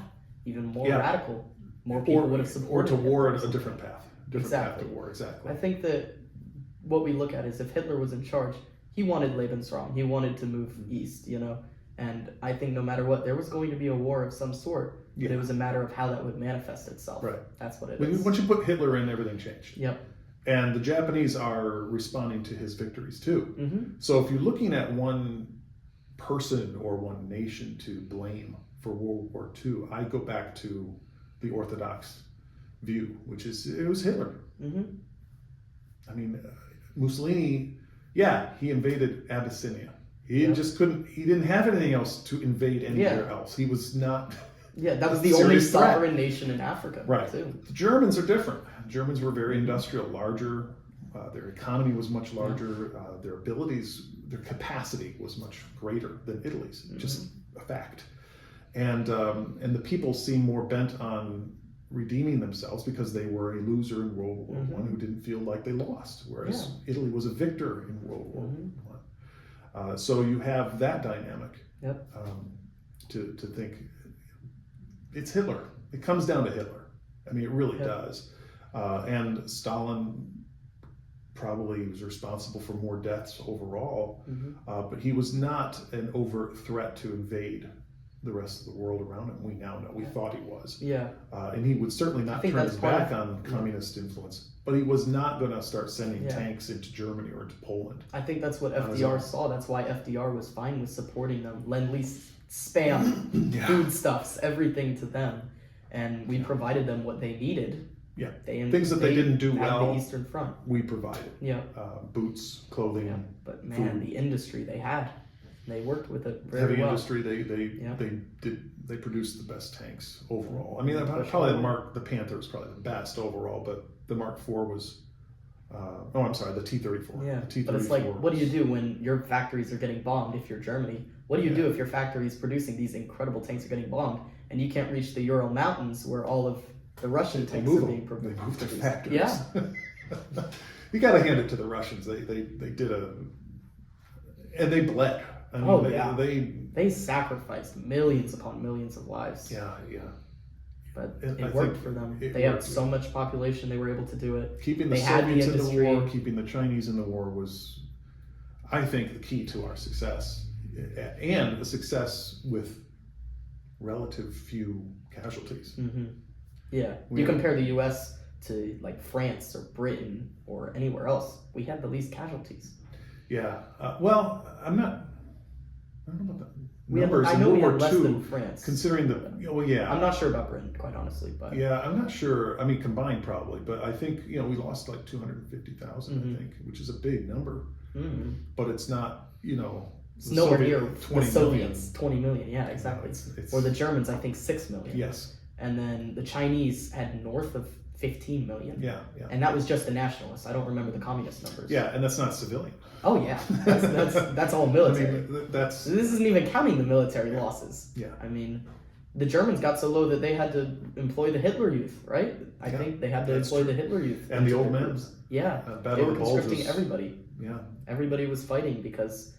even more radical. More people would have supported or to war a different path. Path to war, exactly. I think that what we look at is if Hitler was in charge, he wanted Lebensraum. He wanted to move east, And I think no matter what, there was going to be a war of some sort. But it was a matter of how that would manifest itself. Right. That's what it is. Once you put Hitler in, everything changed. Yep. And the Japanese are responding to his victories too. So if you're looking at one person or one nation to blame for World War II, I go back to the Orthodox view, which is it was Hitler. I mean, Mussolini, he invaded Abyssinia. He just couldn't. He didn't have anything else to invade anywhere else. He was not. That was the only sovereign nation in Africa. Right. Too. The Germans are different. Germans were very industrial, larger. Their economy was much larger. Their abilities, their capacity was much greater than Italy's. Just a fact. And the people seem more bent on redeeming themselves because they were a loser in World War I who didn't feel like they lost, whereas Italy was a victor in World War I. So you have that dynamic to think it's Hitler. It comes down to Hitler. I mean, it really does. And Stalin probably was responsible for more deaths overall, but he was not an overt threat to invade the rest of the world around him. We now know. We thought he was. And he would certainly not turn his back on communist influence, but he was not going to start sending tanks into Germany or into Poland. I think that's what FDR saw. That's why FDR was fine with supporting them. Lend-Lease, spam, foodstuffs, everything to them. And we provided them what they needed. Things that they didn't do well. The Eastern Front. We provided. Boots, clothing. But man, food. The industry they had. They worked with it very Heavy well. Industry, they produced the best tanks overall. I mean, probably the Panther was probably the best overall, but the Mark IV was, the T-34. Yeah, the T-34 but it's like, what do you do when your factories are getting bombed if you're Germany? What do you do if your factories producing these incredible tanks are getting bombed and you can't reach the Ural Mountains where all of the Russian tanks are being produced? They moved their factories. You got to hand it to the Russians. They did and they bled. I mean, they sacrificed millions upon millions of lives. But it worked for them. They had so much population, they were able to do it. Keeping the Soviets in the war, keeping the Chinese in the war was, I think, the key to our success. And the success with relative few casualties. You compare the U.S. to like France or Britain or anywhere else, we had the least casualties. I don't know about the numbers in World War less II, than France. considering I'm not sure about Britain, quite honestly, but I'm not sure. I mean, combined probably, but I think we lost like 250,000. I think, which is a big number, but it's not. It's nowhere near the Soviets. 20 million, yeah, exactly. Or the Germans, I think 6 million. Yes. And then the Chinese had north of 15 million. Yeah. And that was just the nationalists. I don't remember the communist numbers. Yeah, and that's not civilian. Oh yeah, that's all military. I mean, this isn't even counting the military losses. Yeah. I mean, the Germans got so low that they had to employ the Hitler Youth, right? I think they had to employ the Hitler Youth. And the old men. Yeah. They were conscripting everybody. Yeah. Everybody was fighting because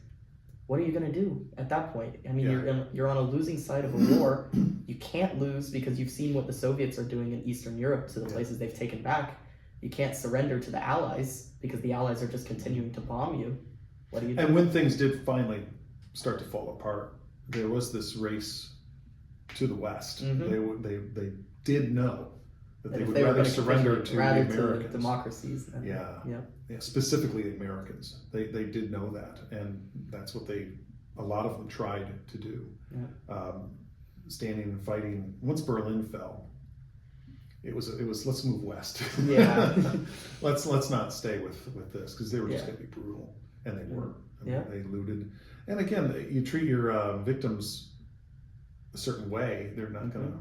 what are you going to do at that point? I mean, you're on a losing side of a war. You can't lose because you've seen what the Soviets are doing in Eastern Europe to the places they've taken back. You can't surrender to the Allies because the Allies are just continuing to bomb you. What do you do? And when things did finally start to fall apart, there was this race to the West. They did know that they would rather surrender to the Americans. Democracies. Specifically the Americans. They did know that, and that's what a lot of them tried to do. Standing and fighting. Once Berlin fell, It was let's move west. Yeah. let's not stay with this, because they were just Yeah. going to be brutal, and they were. Yeah. They looted, and again, you treat your victims a certain way, they're not going to,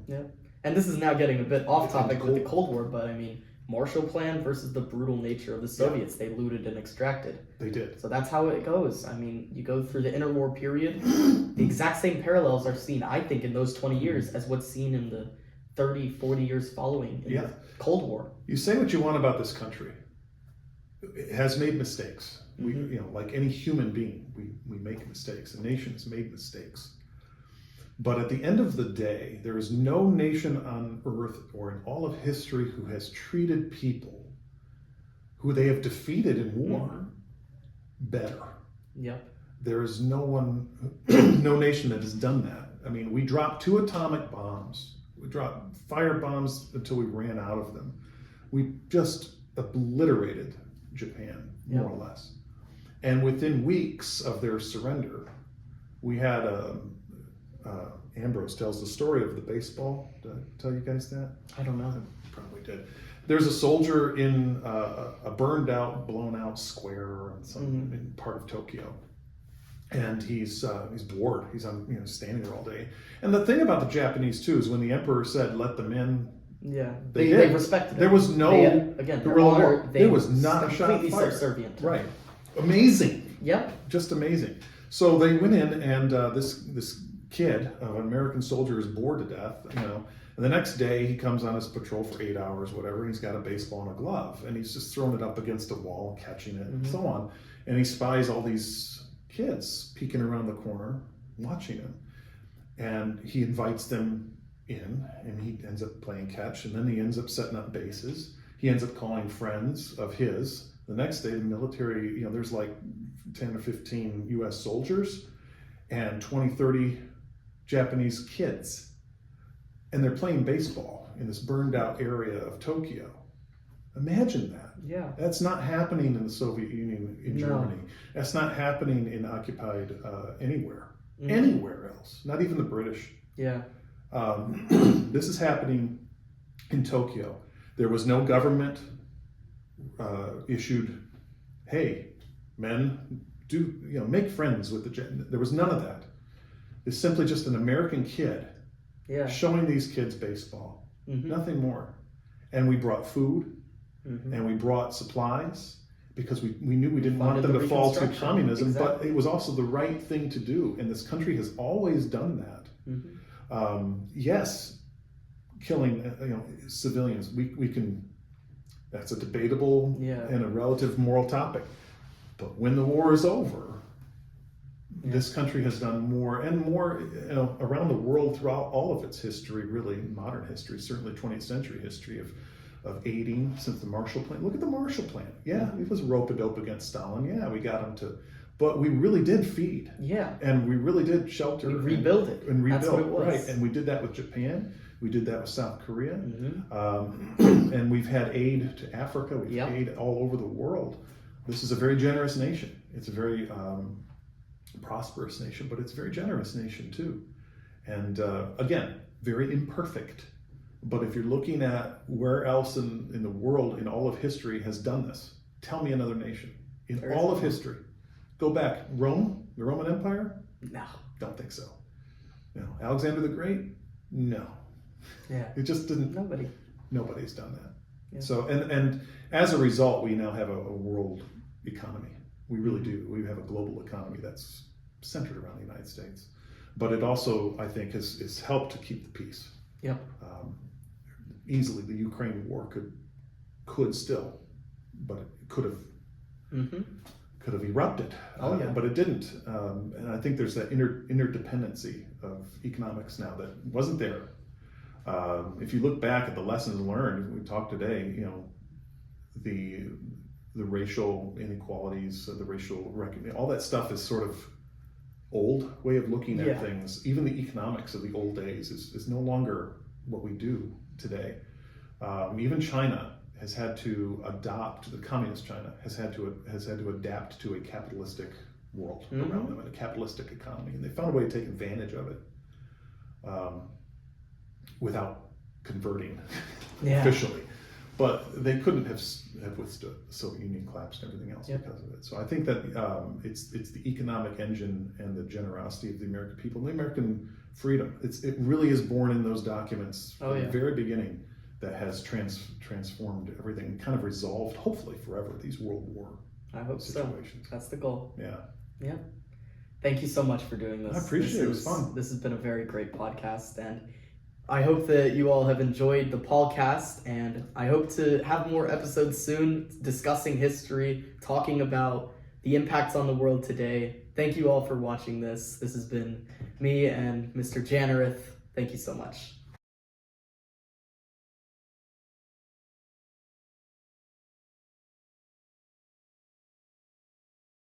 Yeah. And this is now getting a bit off It's topic with the Cold Cold War, but I mean, Marshall Plan versus the brutal nature of the Soviets. They looted and extracted. They did. So that's how it goes. I mean, you go through the interwar period, the exact same parallels are seen, I think, in those 20 years as what's seen in the 30, 40 years following in the Cold War. You say what you want about this country. It has made mistakes. We, like any human being, we make mistakes. A nation has made mistakes. But at the end of the day, there is no nation on earth or in all of history who has treated people who they have defeated in war better. Yep. There is no nation that has done that. I mean, we dropped 2 atomic bombs. We dropped fire bombs until we ran out of them. We just obliterated Japan, more or less. And within weeks of their surrender, we had Ambrose tells the story of the baseball. Did I tell you guys that? I don't know. I probably did. There's a soldier in a burned out, blown out square in part of Tokyo. And he's bored. He's standing there all day. And the thing about the Japanese too is when the emperor said, "Let them in," they respected it. There was no guerrilla war. There was not a shot completely fired. subservient. Right. Amazing. Yep. Just amazing. So they went in, and this kid, an American soldier, is bored to death. And the next day he comes on his patrol for 8 hours, whatever. And he's got a baseball and a glove, and he's just throwing it up against a wall, catching it, and so on. And he spies all these kids peeking around the corner, watching him, and he invites them in, and he ends up playing catch, and then he ends up setting up bases. He ends up calling friends of his. The next day, the military, there's like 10 or 15 U.S. soldiers and 20, 30 Japanese kids, and they're playing baseball in this burned out area of Tokyo. Imagine that. Yeah. That's not happening in the Soviet Union, in Germany. That's not happening in occupied anywhere else, not even the British. Yeah. This is happening in Tokyo. There was no government issued, "Hey, men, make friends with the." There was none of that. It's simply just an American kid showing these kids baseball, nothing more. And we brought food, and we brought supplies, because we knew we didn't want them to fall to communism, but it was also the right thing to do. And this country has always done that. Yes, killing civilians, we can. That's a debatable and a relative moral topic. But when the war is over, this country has done more and more around the world throughout all of its history, really modern history, certainly 20th century history of aiding since the Marshall Plan. Look at the Marshall Plan. Yeah, it was rope-a-dope against Stalin. Yeah, we got him to, but we really did feed. Yeah. And we really did shelter. We rebuild it. And rebuild. That's what it was. Right. And we did that with Japan. We did that with South Korea. And we've had aid to Africa. We've aid all over the world. This is a very generous nation. It's a very prosperous nation, but it's a very generous nation too. And again, very imperfect. But if you're looking at where else in the world, in all of history, has done this, tell me another nation in all of history. Go back. Rome, the Roman Empire? No. Don't think so. Alexander the Great? No. Yeah. It just didn't. Nobody's done that. Yeah. So, and as a result, we now have a world economy. We really do. We have a global economy that's centered around the United States. But it also, I think, has helped to keep the peace. Yep. Easily, the Ukraine war could still, but it could have erupted. But it didn't. And I think there's that interdependency of economics now that wasn't there. If you look back at the lessons learned, we talked today, the racial inequalities, the racial recognition, all that stuff is sort of old way of looking at things. Even the economics of the old days is no longer what we do today. Even China has had to adopt, the communist China has had to adapt to a capitalistic world around them and a capitalistic economy, and they found a way to take advantage of it without converting Yeah. officially. But they couldn't have withstood the Soviet Union collapse and everything else Yep. because of it. So I think that it's the economic engine and the generosity of the American people and the American freedom. It really is born in those documents Oh, from yeah. the very beginning that has transformed everything and kind of resolved, hopefully forever, these World War I hope situations. so. That's the goal. Yeah. Yeah. Thank you so much for doing this. I appreciate it. It was fun. This has been a very great podcast, and I hope that you all have enjoyed the Paulcast, and I hope to have more episodes soon discussing history, talking about the impacts on the world today. Thank you all for watching this. This has been me and Mr. Jannereth. Thank you so much.